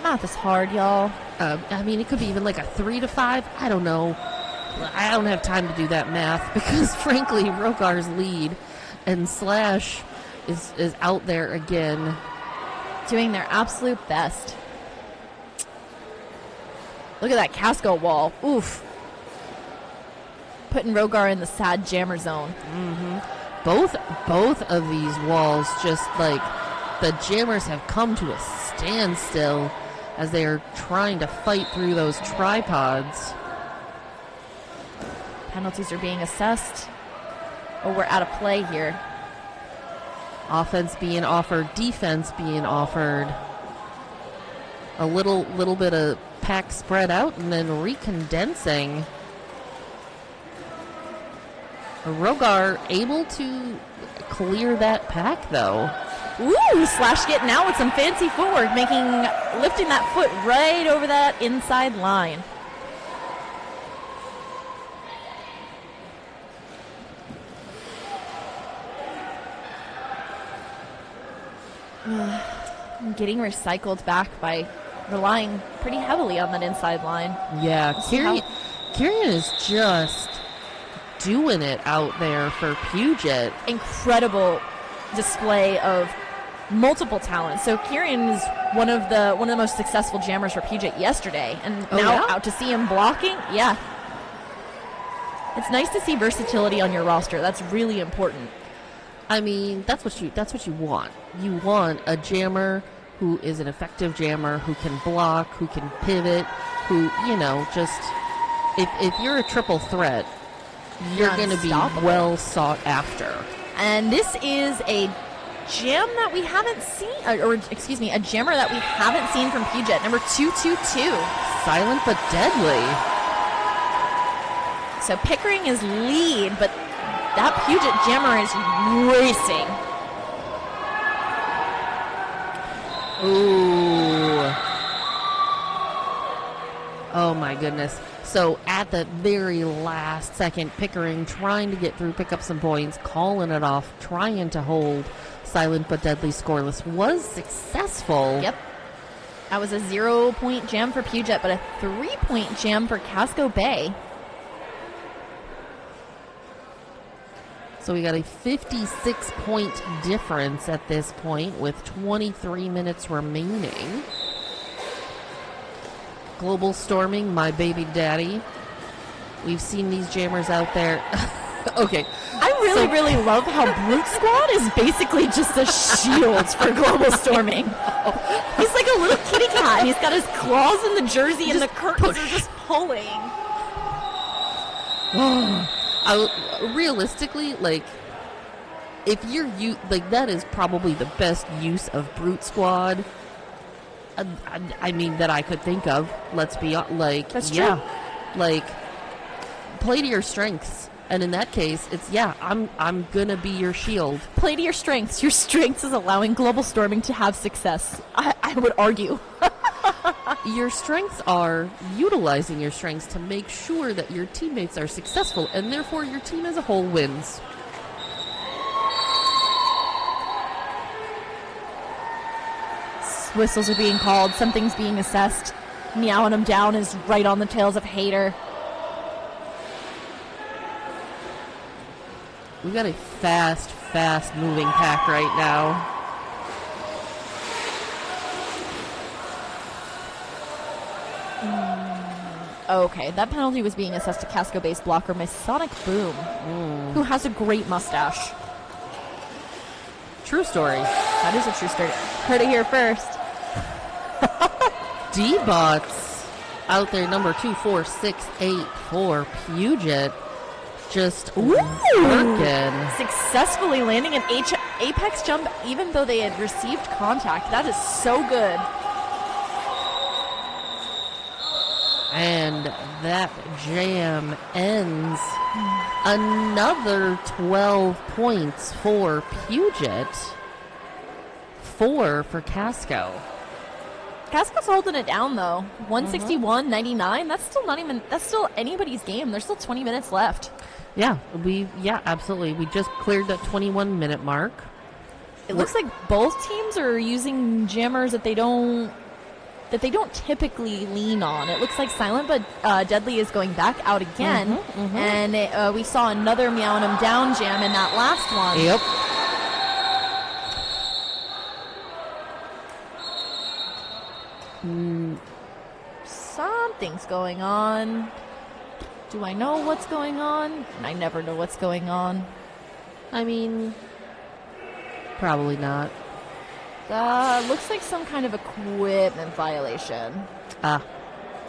Math is hard, y'all. I mean, it could be even like a 3 to 5. I don't know. I don't have time to do that math because, frankly, Rogar's lead and Slash is out there again, Doing their absolute best. Look at that Casco wall. Oof. Putting Rogar in the sad jammer zone. Both of these walls, just like the jammers have come to a standstill as they are trying to fight through those tripods. Penalties are being assessed. Oh, we're out of play here. Offense being offered, defense being offered. A little bit of pack spread out and then recondensing. Rogar able to clear that pack, though. Ooh, Slash getting out with some fancy footwork, lifting that foot right over that inside line. Getting recycled back by relying pretty heavily on that inside line. Yeah, Kieran is just doing it out there for Puget. Incredible display of multiple talents. So Kieran is one of the most successful jammers for Puget yesterday, and now out to see him blocking. Yeah, it's nice to see versatility on your roster. That's really important. I mean, that's what you want. You want a jammer who is an effective jammer, who can block, who can pivot, who, just if you're a triple threat, you're going to be well sought after. And this is a jam that we haven't seen, a jammer that we haven't seen from Puget, number 222. Silent but deadly. So Pickering is lead, but that Puget jammer is racing. Ooh. Oh my goodness. So at the very last second, Pickering trying to get through, pick up some points, calling it off, trying to hold Silent but Deadly scoreless, was successful. Yep. That was a 0-point jam for Puget, but a 3-point jam for Casco Bay. So we got a 56-point difference at this point with 23 minutes remaining. Global Storming, my baby daddy. We've seen these jammers out there. Okay. I really love how Brute Squad is basically just a shield for Global Storming. He's like a little kitty cat. He's got his claws in the jersey and the curtains are just pulling. Realistically, like, if you're that is probably the best use of Brute Squad. I mean, that I could think of. Let's be like, that's true. Like, play to your strengths, and in that case, it's I'm gonna be your shield. Play to your strengths. Your strengths is allowing Global Storming to have success. I would argue. Your strengths are utilizing your strengths to make sure that your teammates are successful, and therefore your team as a whole wins. Whistles are being called. Something's being assessed. Meowing him down is right on the tails of Hater. We've got a fast moving pack right now. Okay, that penalty was being assessed to Casco base blocker Masonic Boom, who has a great mustache. True story. That is a true story. Heard it here first. D-Bots out there, number 2468 for Puget. Just working. Successfully landing an apex jump even though they had received contact. That is so good. And that jam ends. Another 12 points for Puget. 4 for Casco. Casco's holding it down though. 161.99. That's still anybody's game. There's still 20 minutes left. Yeah, absolutely. We just cleared that 21-minute mark. It looks like both teams are using jammers that they don't typically lean on. It looks like Silent but Deadly is going back out again, and we saw another Meowing 'em Down jam in that last one. Yep. Something's going on. Do I know what's going on? I never know what's going on. I mean, probably not. Looks like some kind of equipment violation.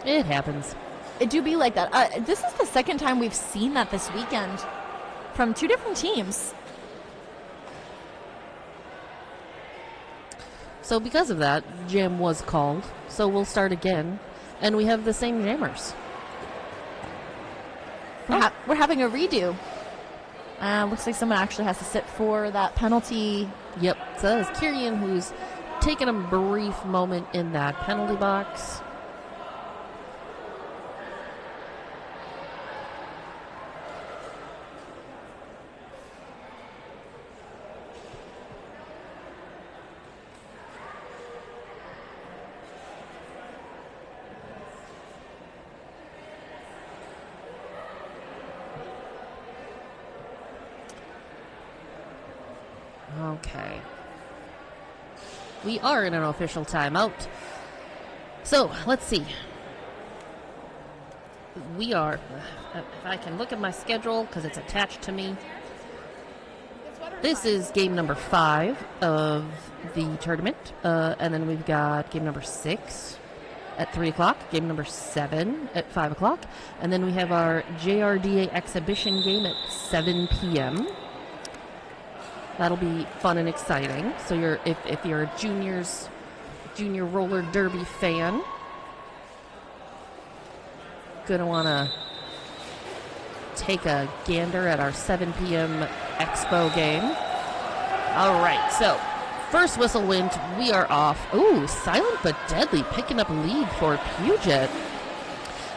It happens. It do be like that. This is the second time we've seen that this weekend from two different teams. So because of that, jam was called. So we'll start again. And we have the same jammers. We're having a redo. Looks like someone actually has to sit for that penalty. Yep. So that is Kyrian, who's taken a brief moment in that penalty box. Okay. We are in an official timeout. So, let's see. We are, if I can look at my schedule, because it's attached to me. This is game number 5 of the tournament. And then we've got game number 6 at 3 o'clock, game number 7 at 5 o'clock. And then we have our JRDA exhibition game at 7 p.m. That'll be fun and exciting. So if you're a junior roller derby fan, gonna wanna take a gander at our 7 p.m. Expo game. All right, so first whistle went, we are off. Ooh, Silent but Deadly picking up a lead for Puget.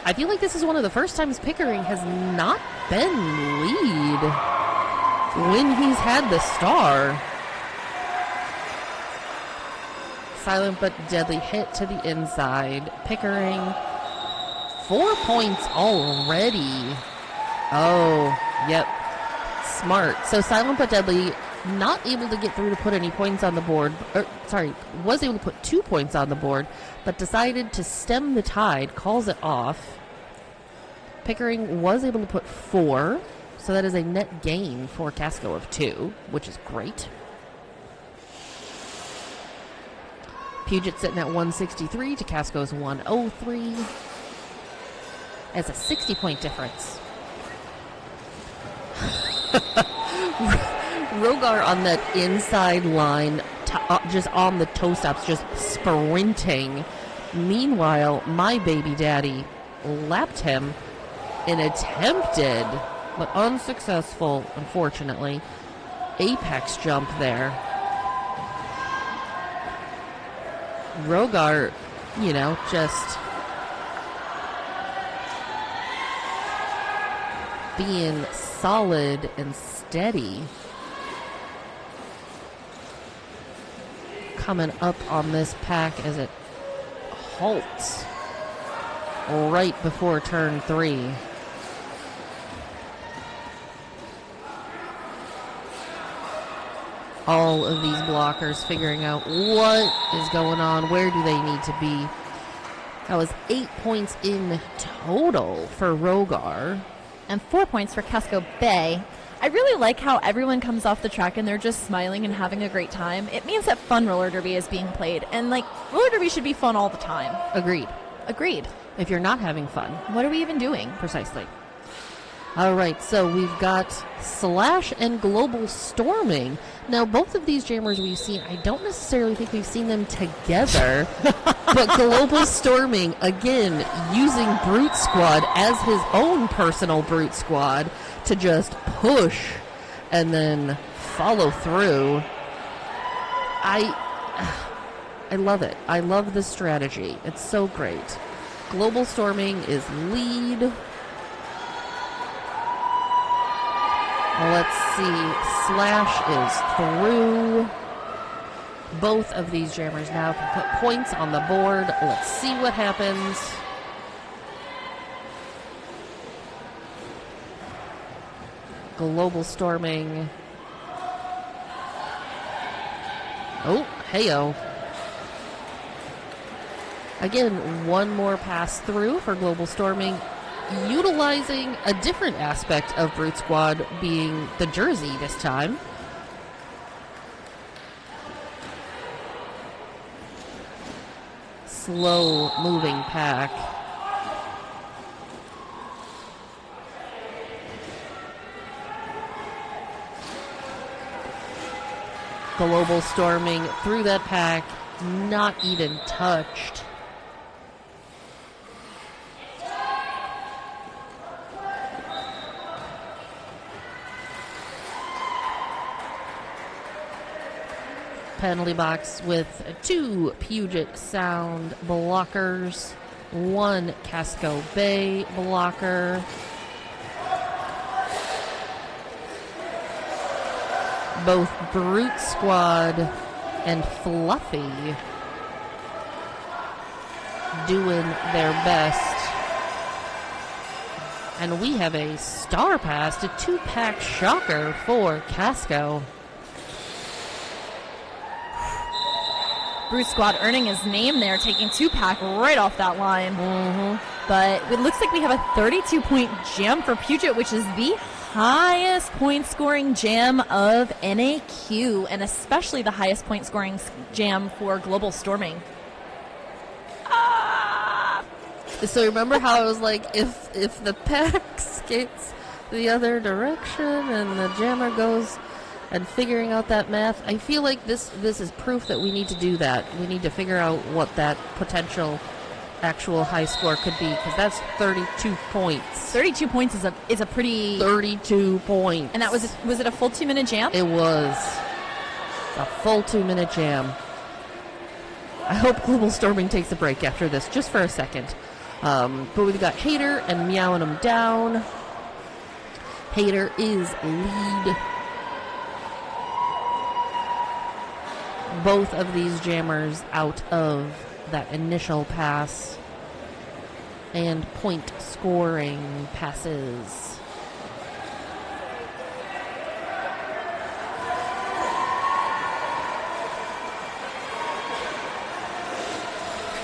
I feel like this is one of the first times Pickering has not been lead when he's had the star. Silent but Deadly hit to the inside. Pickering, 4 points already. Oh, yep. Smart. So Silent but Deadly not able to get through to put any points on the board. Was able to put 2 points on the board, but decided to stem the tide, calls it off. Pickering was able to put 4. So that is a net gain for Casco of 2, which is great. Puget sitting at 163 to Casco's 103. That's a 60-point difference. Rogar on that inside line, just on the toe stops, just sprinting. Meanwhile, my baby daddy lapped him and attempted, but unsuccessful, unfortunately, apex jump there. Rogar, just being solid and steady. Coming up on this pack as it halts right before turn 3. All of these blockers figuring out what is going on, where do they need to be. That was 8 points in total for Rogar. And 4 points for Casco Bay. I really like how everyone comes off the track and they're just smiling and having a great time. It means that fun roller derby is being played. And, roller derby should be fun all the time. Agreed. if you're not having fun. What are we even doing? Precisely. All right, so we've got Slash and Global Storming. Now, both of these jammers we've seen, I don't necessarily think we've seen them together, but Global Storming, again, using Brute Squad as his own personal Brute Squad to just push and then follow through. I love it. I love this strategy. It's so great. Global Storming is lead. Let's see. Slash is through. Both of these jammers now can put points on the board. Let's see what happens. Global Storming. Oh, heyo. Again, one more pass through for Global Storming, utilizing a different aspect of Brute Squad, being the jersey this time. Slow moving pack. Global Storming through that pack, not even touched. Penalty box with 2 Puget Sound blockers, 1 Casco Bay blocker. Both Brute Squad and Fluffy doing their best. And we have a star pass to 2-pack shocker for Casco. Brute Squad earning his name there, taking 2-pack right off that line. But it looks like we have a 32-point jam for Puget, which is the highest point-scoring jam of NAQ, and especially the highest point-scoring jam for Global Storming. So remember how I was like, if the pack skates the other direction and the jammer goes and figuring out that math, I feel like this is proof that we need to do that. We need to figure out what that potential actual high score could be, because that's 32 points. 32 points is a pretty... 32 points. And that was it a full 2-minute jam? It was a full 2-minute jam. I hope Global Storming takes a break after this, just for a second. But we've got Hater and Meowing him down. Hater is lead. Both of these jammers out of that initial pass and point scoring passes.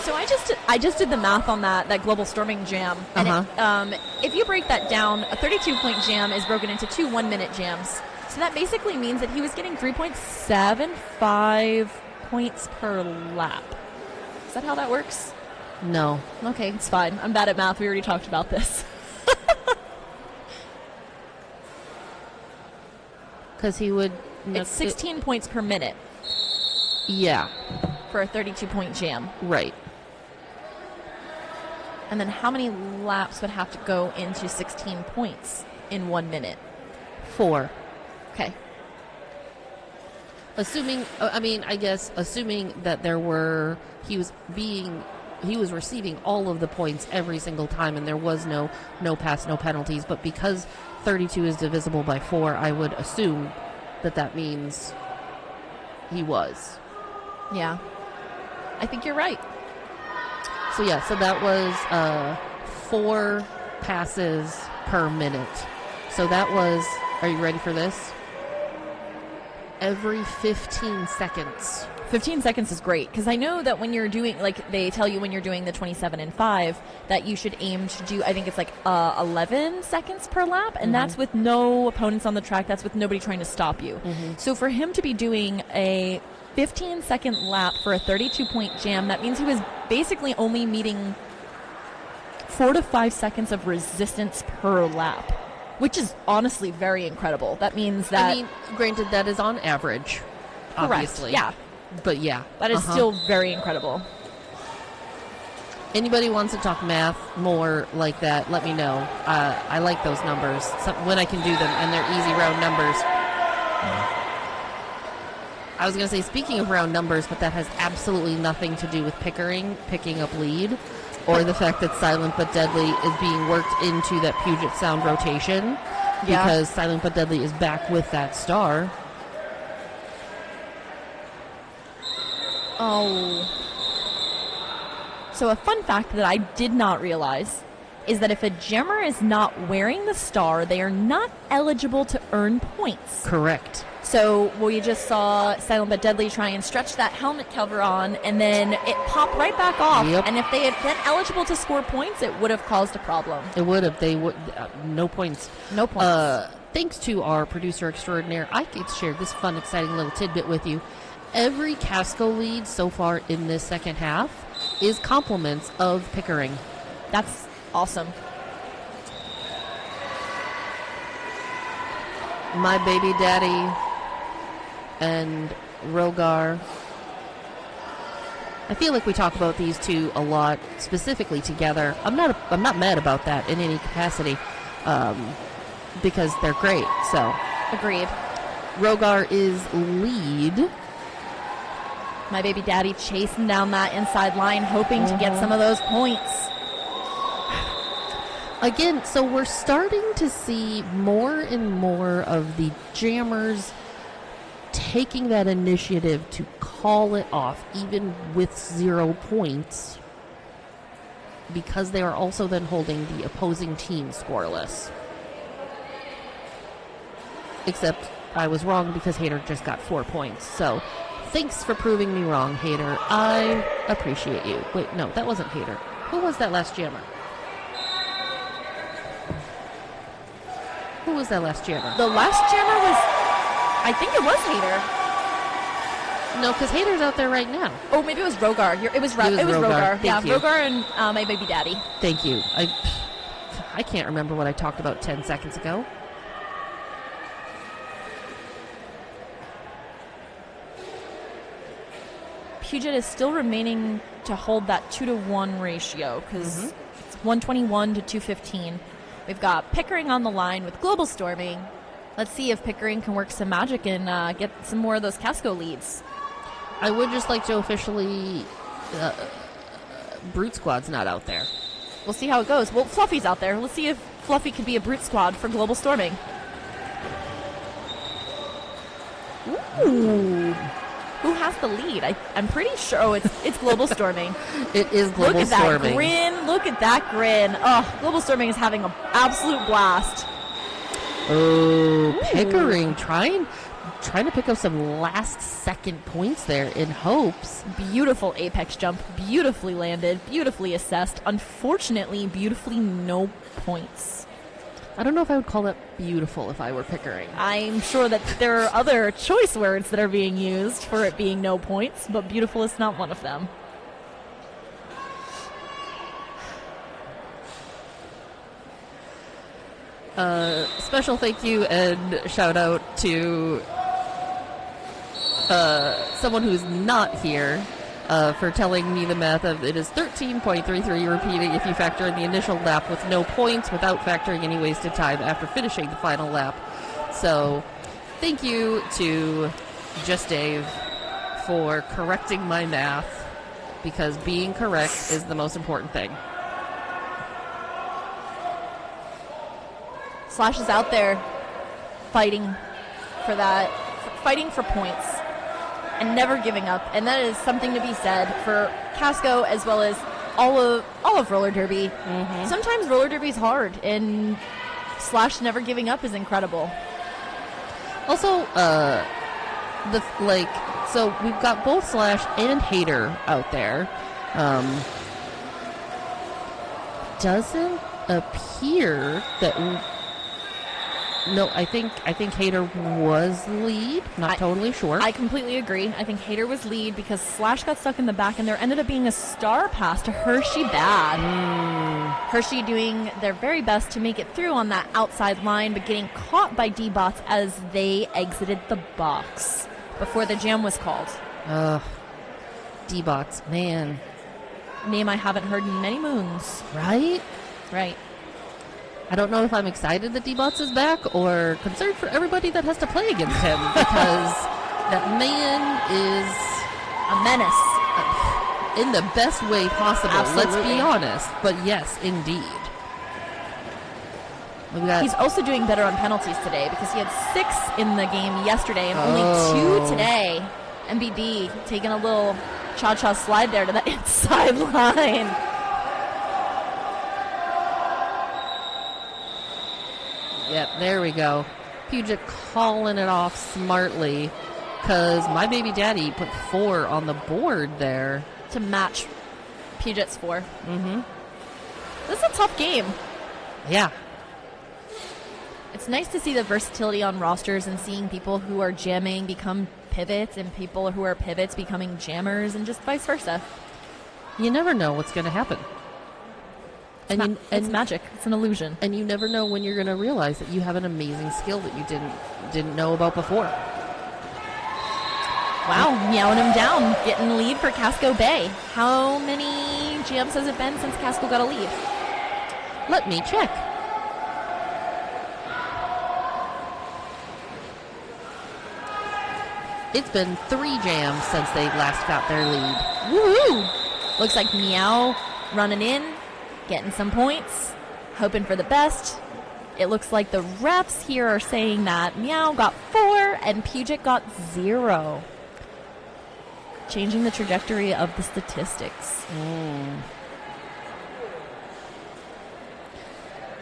So I just did the math on that Global Storming jam. And if you break that down, a 32-point jam is broken into 2 1-minute jams. So that basically means that he was getting 3.75 points per lap. Is that how that works? No. Okay, it's fine. I'm bad at math. We already talked about this. Because he would... It's 16 points per minute. Yeah. For a 32-point jam. Right. And then how many laps would have to go into 16 points in 1 minute? 4. Okay. Assuming that he was receiving all of the points every single time, and there was no pass, no penalties. But because 32 is divisible by 4, I would assume that means he was. Yeah. I think you're right. So that was 4 passes per minute. So that was, are you ready for this? Every 15 seconds. 15 seconds is great, because I know that when you're doing, like, they tell you when you're doing the 27 and 5 that you should aim to do, I think it's like 11 seconds per lap, and that's with no opponents on the track. That's with nobody trying to stop you. So for him to be doing a 15-second lap for a 32-point jam, that means he was basically only meeting 4 to 5 seconds of resistance per lap, which is honestly very incredible. That means that... I mean, granted, that is on average, correct, obviously. yeah. But yeah. That is still very incredible. Anybody wants to talk math more like that, let me know. I like those numbers when I can do them, and they're easy round numbers. I was going to say, speaking of round numbers, but that has absolutely nothing to do with Pickering picking up lead or the fact that Silent But Deadly is being worked into that Puget Sound rotation because Silent But Deadly is back with that star. Oh. So a fun fact that I did not realize is that if a jammer is not wearing the star, they are not eligible to earn points. Correct. So we just saw Silent But Deadly try and stretch that helmet cover on, and then it popped right back off. Yep. And if they had been eligible to score points, it would have caused a problem. It would have. They would. No points. No points. Thanks to our producer extraordinaire, I get shared this fun, exciting little tidbit with you. Every Casco lead so far in this second half is compliments of Pickering. That's awesome. My Baby Daddy and Rogar. I feel like we talk about these two a lot, specifically together. I'm not mad about that in any capacity, because they're great. So, agreed. Rogar is lead. My Baby Daddy chasing down that inside line, hoping to get some of those points. Again, so we're starting to see more and more of the jammers taking that initiative to call it off, even with 0 points, because they are also then holding the opposing team scoreless. Except I was wrong because Hater just got 4 points. So thanks for proving me wrong, Hater. I appreciate you. Wait, no, that wasn't Hater. Who was that last jammer? Who was that last jammer? The last jammer was, I think it was Hater. No, because Hater's out there right now. Oh, maybe it was Rogar. It was Rogar. Rogar. Yeah, Thank you. Rogar and My Baby Daddy. Thank you. I can't remember what I talked about 10 seconds ago. Puget is still remaining to hold that 2-to-1 ratio because it's 121 to 215. We've got Pickering on the line with Global Storming. Let's see if Pickering can work some magic and get some more of those Casco leads. I would just like to officially... Brute Squad's not out there. We'll see how it goes. Well, Fluffy's out there. Let's see if Fluffy could be a Brute Squad for Global Storming. Ooh. Who has the lead? I'm pretty sure. Oh, it's Global Storming. It is Global Storming. Look at that grin. Look at that grin. Oh, Global Storming is having an absolute blast. Oh, Pickering trying to pick up some last-second points there in hopes. Beautiful apex jump. Beautifully landed. Beautifully assessed. Unfortunately, beautifully no points. I don't know if I would call that beautiful if I were Pickering. I'm sure that there are other choice words that are being used for it being no points, but beautiful is not one of them. Special thank you and shout out to someone who's not here for telling me the math of it is 13.33 repeating if you factor in the initial lap with no points without factoring any wasted time after finishing the final lap. So thank you to Just Dave for correcting my math, because being correct is the most important thing. Slash is out there fighting for that, fighting for points and never giving up, and that is something to be said for Casco as well as all of roller derby. Sometimes roller derby is hard, and Slash never giving up is incredible. Also, so we've got both Slash and Hater out there. Doesn't appear that No, I think Hader was lead. Not totally sure. I completely agree. I think Hader was lead because Slash got stuck in the back, and there ended up being a star pass to Hershey bad. Hershey doing their very best to make it through on that outside line, but getting caught by D-Bots as they exited the box before the jam was called. D-Bots, man. Name I haven't heard in many moons. Right? Right. I don't know if I'm excited that D-Bots is back or concerned for everybody that has to play against him because that man is a menace. In the best way possible. Absolutely. Let's be honest. But yes, indeed. He's also doing better on penalties today because he had 6 in the game yesterday and only 2 today. MBD taking a little cha-cha slide there to the inside line. Yep, there we go. Puget calling it off smartly because my baby daddy put 4 on the board there. To match Puget's 4. Mm-hmm. This is a tough game. Yeah. It's nice to see the versatility on rosters and seeing people who are jamming become pivots and people who are pivots becoming jammers and just vice versa. You never know what's going to happen. It's magic. It's an illusion. And you never know when you're going to realize that you have an amazing skill that you didn't know about before. Wow, meowing him down, getting lead for Casco Bay. How many jams has it been since Casco got a lead? Let me check. It's been 3 jams since they last got their lead. Woohoo! Looks like Meow running in, getting some points, hoping for the best. It looks like the refs here are saying that Meow got 4 and Puget got 0. Changing the trajectory of the statistics.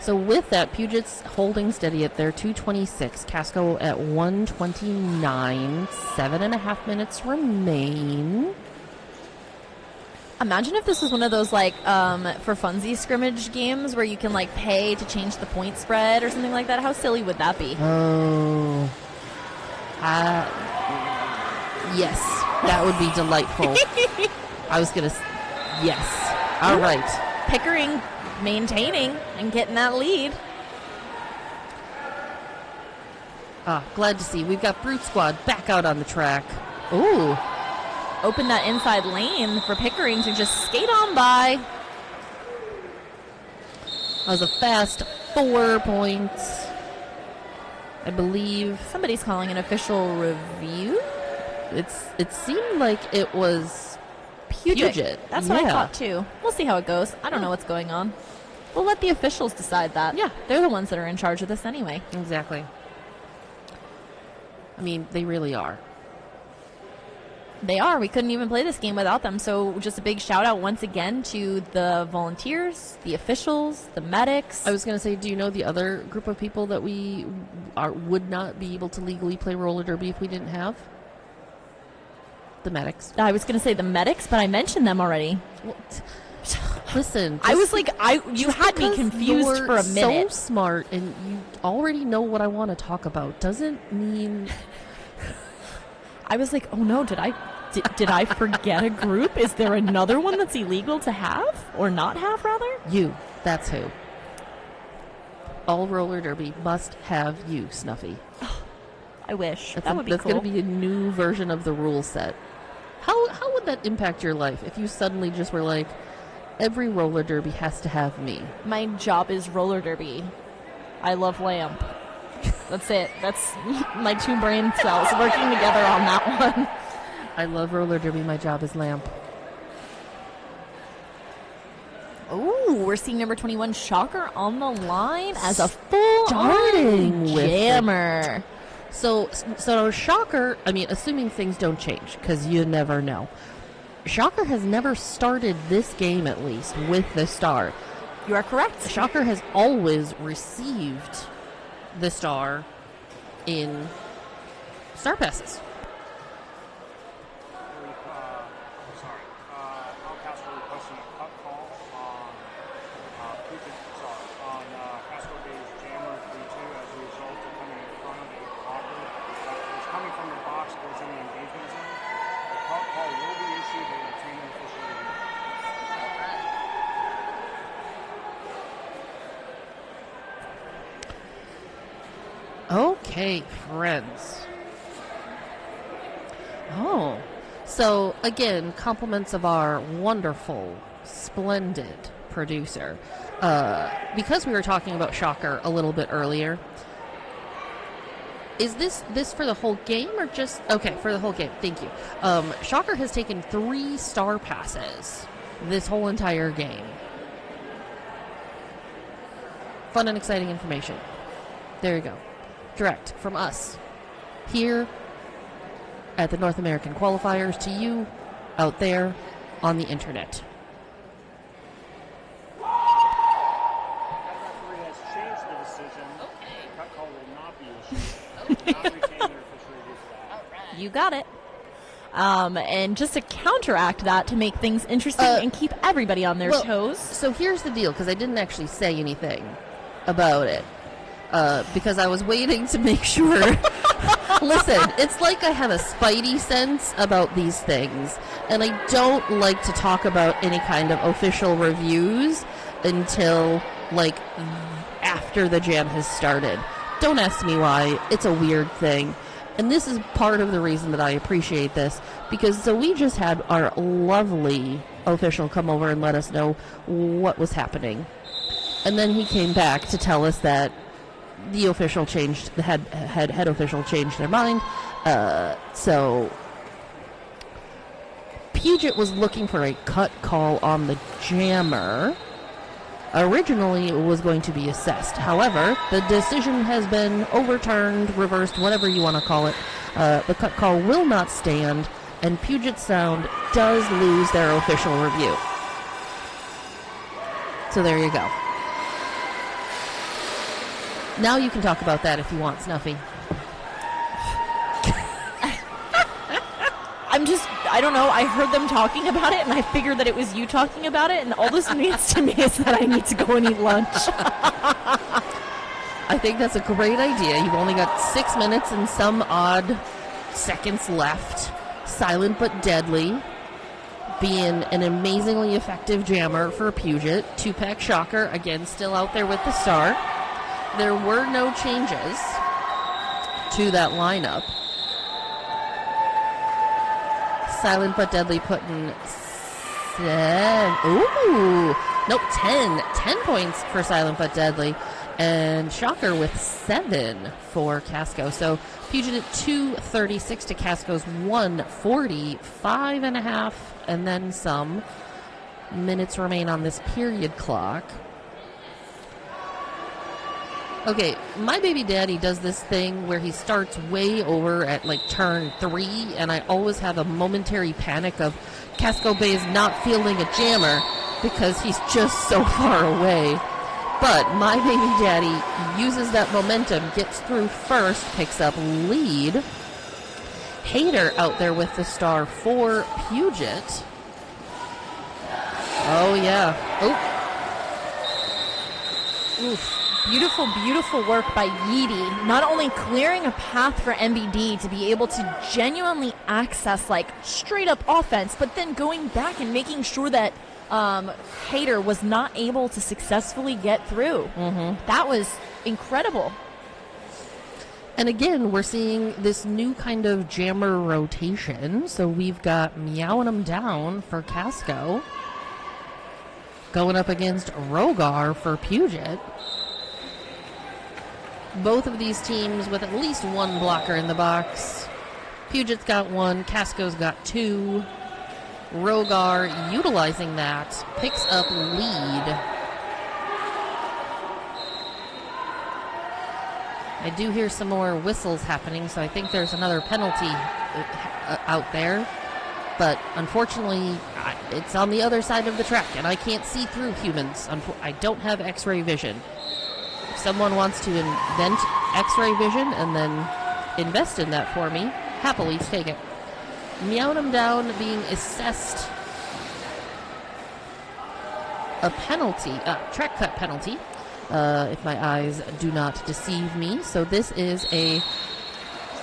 So with that, Puget's holding steady at their 226. Casco at 129. 7.5 minutes remain. Imagine if this was one of those like for funsies scrimmage games where you can like pay to change the point spread or something like that. How silly would that be? Oh. Yes, that would be delightful. I was going to... Yes. All right. Pickering maintaining and getting that lead. Glad to see. We've got Brute Squad back out on the track. Ooh. Open that inside lane for Pickering to just skate on by. That was a fast 4 points. I believe... Somebody's calling an official review? It seemed like it was Puget. That's what I thought too. We'll see how it goes. I don't know what's going on. We'll let the officials decide that. Yeah. They're the ones that are in charge of this anyway. Exactly. I mean, they really are. They are. We couldn't even play this game without them. So just a big shout out once again to the volunteers, the officials, the medics. I was going to say, do you know the other group of people that we would not be able to legally play roller derby if we didn't have? The medics. I was going to say the medics, but I mentioned them already. Well, listen, I was like, you had me confused for a minute. So smart, and you already know what I want to talk about. Doesn't mean. I was like, oh no, did I forget a group? Is there another one that's illegal to have or not have, rather? You. That's who. All roller derby must have you, Snuffy. I wish. That would be cool. That's going to be a new version of the rule set. How would that impact your life if you suddenly just were like, every roller derby has to have me? My job is roller derby. I love lamp. That's it. That's my 2 brain cells working together on that one. I love roller derby. My job is lamp. Ooh, we're seeing number 21 Shocker on the line as a full Starting with jammer. So Shocker, I mean, assuming things don't change, because you never know. Shocker has never started this game, at least, with the star. You are correct. Shocker has always received the star in star passes. Outcast are requesting a cut call on Puget, on Casco Bay's Jammer 3-2 as a result of Okay, friends. Oh, so again, compliments of our wonderful, splendid producer. Because we were talking about Shocker a little bit earlier, is this for the whole game or just... Okay, for the whole game. Thank you. Shocker has taken 3 star passes this whole entire game. Fun and exciting information. There you go. Direct from us here at the North American Qualifiers to you out there on the internet. That referee has changed the decision. Okay. The cut call will not be issued. Not retain their official review for that. You got it. And just to counteract that, to make things interesting and keep everybody on their toes. So here's the deal, because I didn't actually say anything about it. Because I was waiting to make sure. Listen, it's like I have a spidey sense about these things, and I don't like to talk about any kind of official reviews until, like, after the jam has started. Don't ask me why. It's a weird thing. And this is part of the reason that I appreciate this, because so we just had our lovely official come over and let us know what was happening. And then he came back to tell us that the official changed, the head official changed their mind. So Puget was looking for a cut call on the jammer. Originally, it was going to be assessed. However, the decision has been overturned, reversed, whatever you want to call it. The cut call will not stand, and Puget Sound does lose their official review. So there you go. Now you can talk about that if you want, Snuffy. I don't know, I heard them talking about it, and I figured that it was you talking about it, and all this means to me is that I need to go and eat lunch. I think that's a great idea. You've only got 6 minutes and some odd seconds left. Silent but deadly, being an amazingly effective jammer for Puget. 2-pack Shocker, again, still out there with the star. There were no changes to that lineup. Silent but deadly putting 10 points for Silent but deadly, and Shocker with 7 for Casco. So Puget at 236 to Casco's 145.5, and then some minutes remain on this period clock. Okay, my baby daddy does this thing where he starts way over at like turn 3, and I always have a momentary panic of Casco Bay is not fielding a jammer because he's just so far away. But my baby daddy uses that momentum, gets through first, picks up lead. Hader out there with the star for Puget. Oh, yeah. Oh. Oof. Beautiful, beautiful work by Yeedy. Not only clearing a path for MBD to be able to genuinely access like straight up offense, but then going back and making sure that Hader was not able to successfully get through. Mm-hmm. That was incredible. And again, we're seeing this new kind of jammer rotation. So we've got Meowing 'em Down for Casco going up against Rogar for Puget. Both of these teams with at least one blocker in the box. Puget's got 1, Casco's got 2. Rogar, utilizing that, picks up lead. I do hear some more whistles happening, so I think there's another penalty out there. But unfortunately, it's on the other side of the track, and I can't see through humans. I don't have X-ray vision. If someone wants to invent X-ray vision and then invest in that for me, happily take it. Meowing 'em Down being assessed a penalty, track cut penalty, if my eyes do not deceive me. So this is a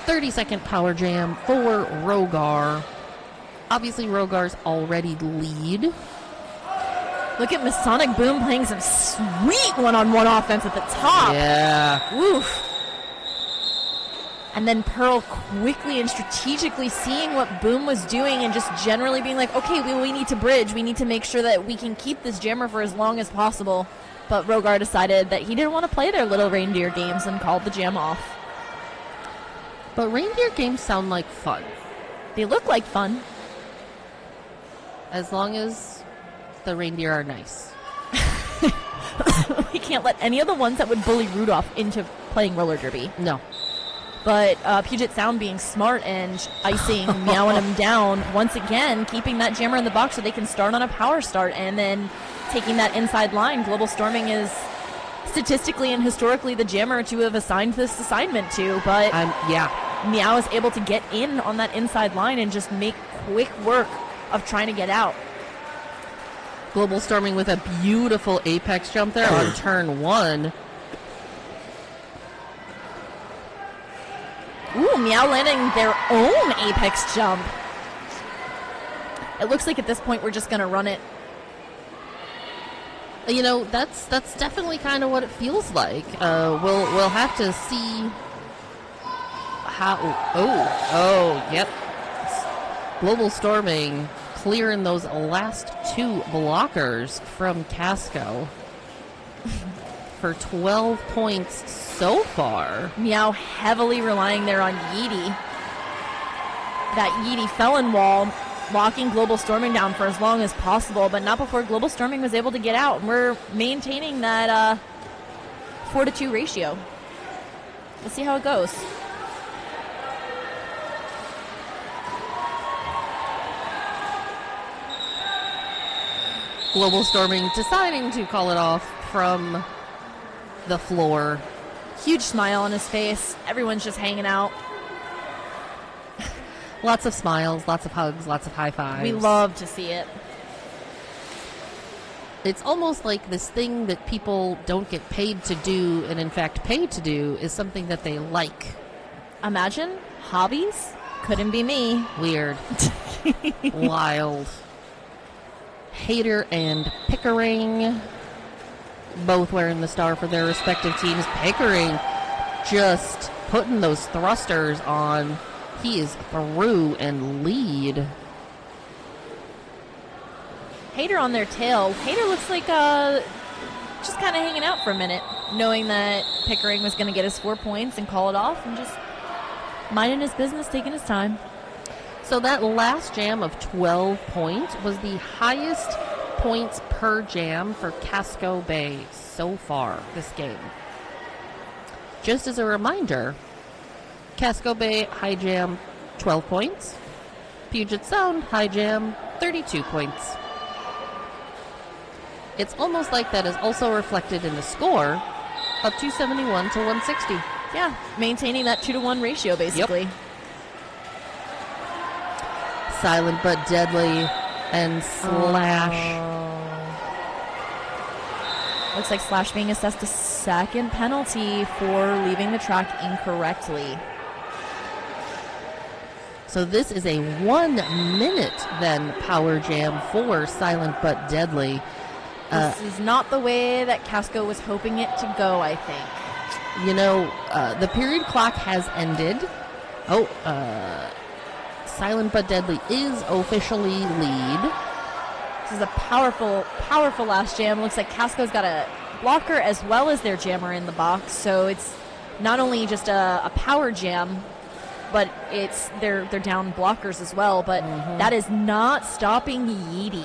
30-second power jam for Rogar. Obviously, Rogar's already lead. Look at Masonic Boom playing some sweet one-on-one offense at the top. Yeah. Oof. And then Pearl quickly and strategically seeing what Boom was doing and just generally being like, okay, we need to bridge. We need to make sure that we can keep this jammer for as long as possible. But Rogar decided that he didn't want to play their little reindeer games and called the jam off. But reindeer games sound like fun. They look like fun. As long as the reindeer are nice. We can't let any of the ones that would bully Rudolph into playing roller derby. No. But Puget Sound being smart and icing, meowing him down, once again, keeping that jammer in the box so they can start on a power start and then taking that inside line. Global Storming is statistically and historically the jammer to have assigned this assignment to, but Meow is able to get in on that inside line and just make quick work of trying to get out. Global Storming with a beautiful apex jump there on turn 1. Ooh, Meow landing their own apex jump. It looks like at this point we're just going to run it. You know, that's definitely kind of what it feels like. We'll have to see how. Yep. Global Storming clearing those last 2 blockers from Casco for 12 points so far. Meow heavily relying there on Yeety. That Yeety felon wall locking Global Storming down for as long as possible, but not before Global Storming was able to get out. And we're maintaining that 4-to-2 ratio. We'll see how it goes. Global Storming deciding to call it off from the floor. Huge smile on his face. Everyone's just hanging out. Lots of smiles, lots of hugs, lots of high fives. We love to see it. It's almost like this thing that people don't get paid to do and in fact paid to do is something that they like. Imagine hobbies. Couldn't be me. Weird. Wild. Hater and Pickering both wearing the star for their respective teams. Pickering just putting those thrusters on. He is through and lead. Hater on their tail. Hater looks like just kind of hanging out for a minute, knowing that Pickering was going to get his 4 points and call it off and just minding his business, taking his time. So that last jam of 12 points was the highest points per jam for Casco Bay so far this game. Just as a reminder, Casco Bay high jam 12 points, Puget Sound high jam 32 points. It's almost like that is also reflected in the score of 271 to 160. Yeah, maintaining that 2-to-1 ratio basically. Yep. Silent but deadly and Slash. Looks like Slash being assessed a second penalty for leaving the track incorrectly. So this is a 1 minute then power jam for Silent but Deadly. This is not the way that Casco was hoping it to go, I think. You know, the period clock has ended. Silent but Deadly is officially lead. This is a powerful, powerful last jam. Looks like Casco's got a blocker as well as their jammer in the box. So it's not only just a power jam, but it's they're down blockers as well. But that is not stopping Yeety.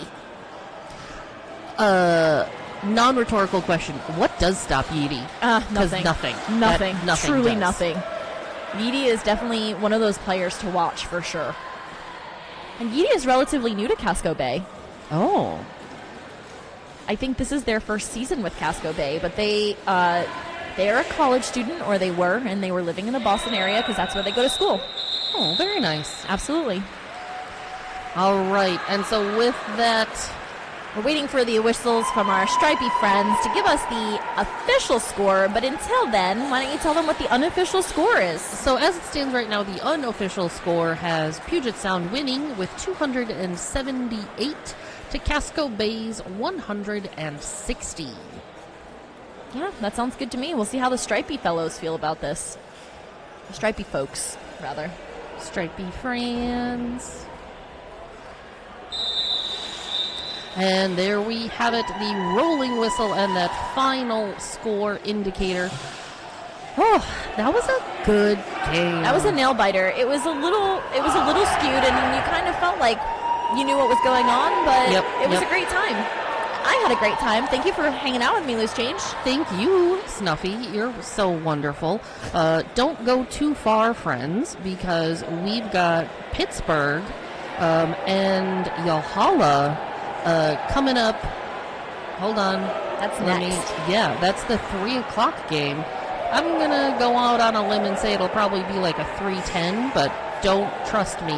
Non-rhetorical question. What does stop Yeety? Nothing. Nothing. Truly does. nothing. Yeety is definitely one of those players to watch for sure. And Yeety is relatively new to Casco Bay. Oh. I think this is their first season with Casco Bay, but they are a college student, or they were, and they were living in the Boston area because that's where they go to school. Oh, very nice. Absolutely. All right, and so with that, we're waiting for the whistles from our stripy friends to give us the official score, but until then, why don't you tell them what the unofficial score is? So as it stands right now, the unofficial score has Puget Sound winning with 278 to Casco Bay's 160. Yeah, that sounds good to me. We'll see how the stripy fellows feel about this. Stripey folks, rather. Stripey friends. And there we have it, the rolling whistle and that final score indicator. Oh, that was a good game. That was a nail biter. It was a little skewed, and you kind of felt like you knew what was going on, but it was a great time. I had a great time. Thank you for hanging out with me, Loose Change. Thank you, Snuffy. You're so wonderful. Don't go too far, friends, because we've got Pittsburgh and Yohala coming up. Hold on. That's next. That's the 3 o'clock game. I'm going to go out on a limb and say it'll probably be like a 3:10, but don't trust me.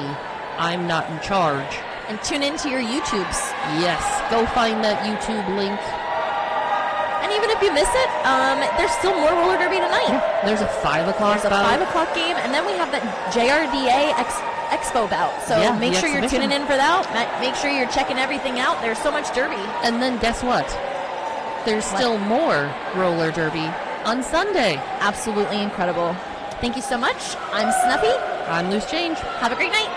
I'm not in charge. And tune into your YouTubes. Yes, go find that YouTube link. And even if you miss it, there's still more roller derby tonight. Yeah, there's a 5 o'clock There's a 5 o'clock game, and then we have that JRDA Expo bout. So make sure you're tuning in for that. Make sure you're checking everything out. There's so much derby. And then guess what? There's still more roller derby on Sunday. Absolutely incredible. Thank you so much. I'm Snuffy. I'm Loose Change. Have a great night.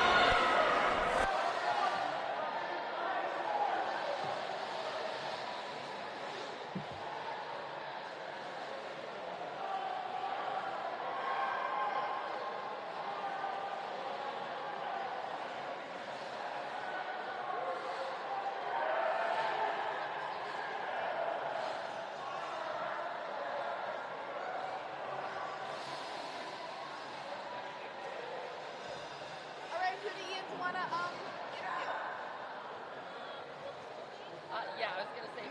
Who do you want to interview? Yeah, I was going to say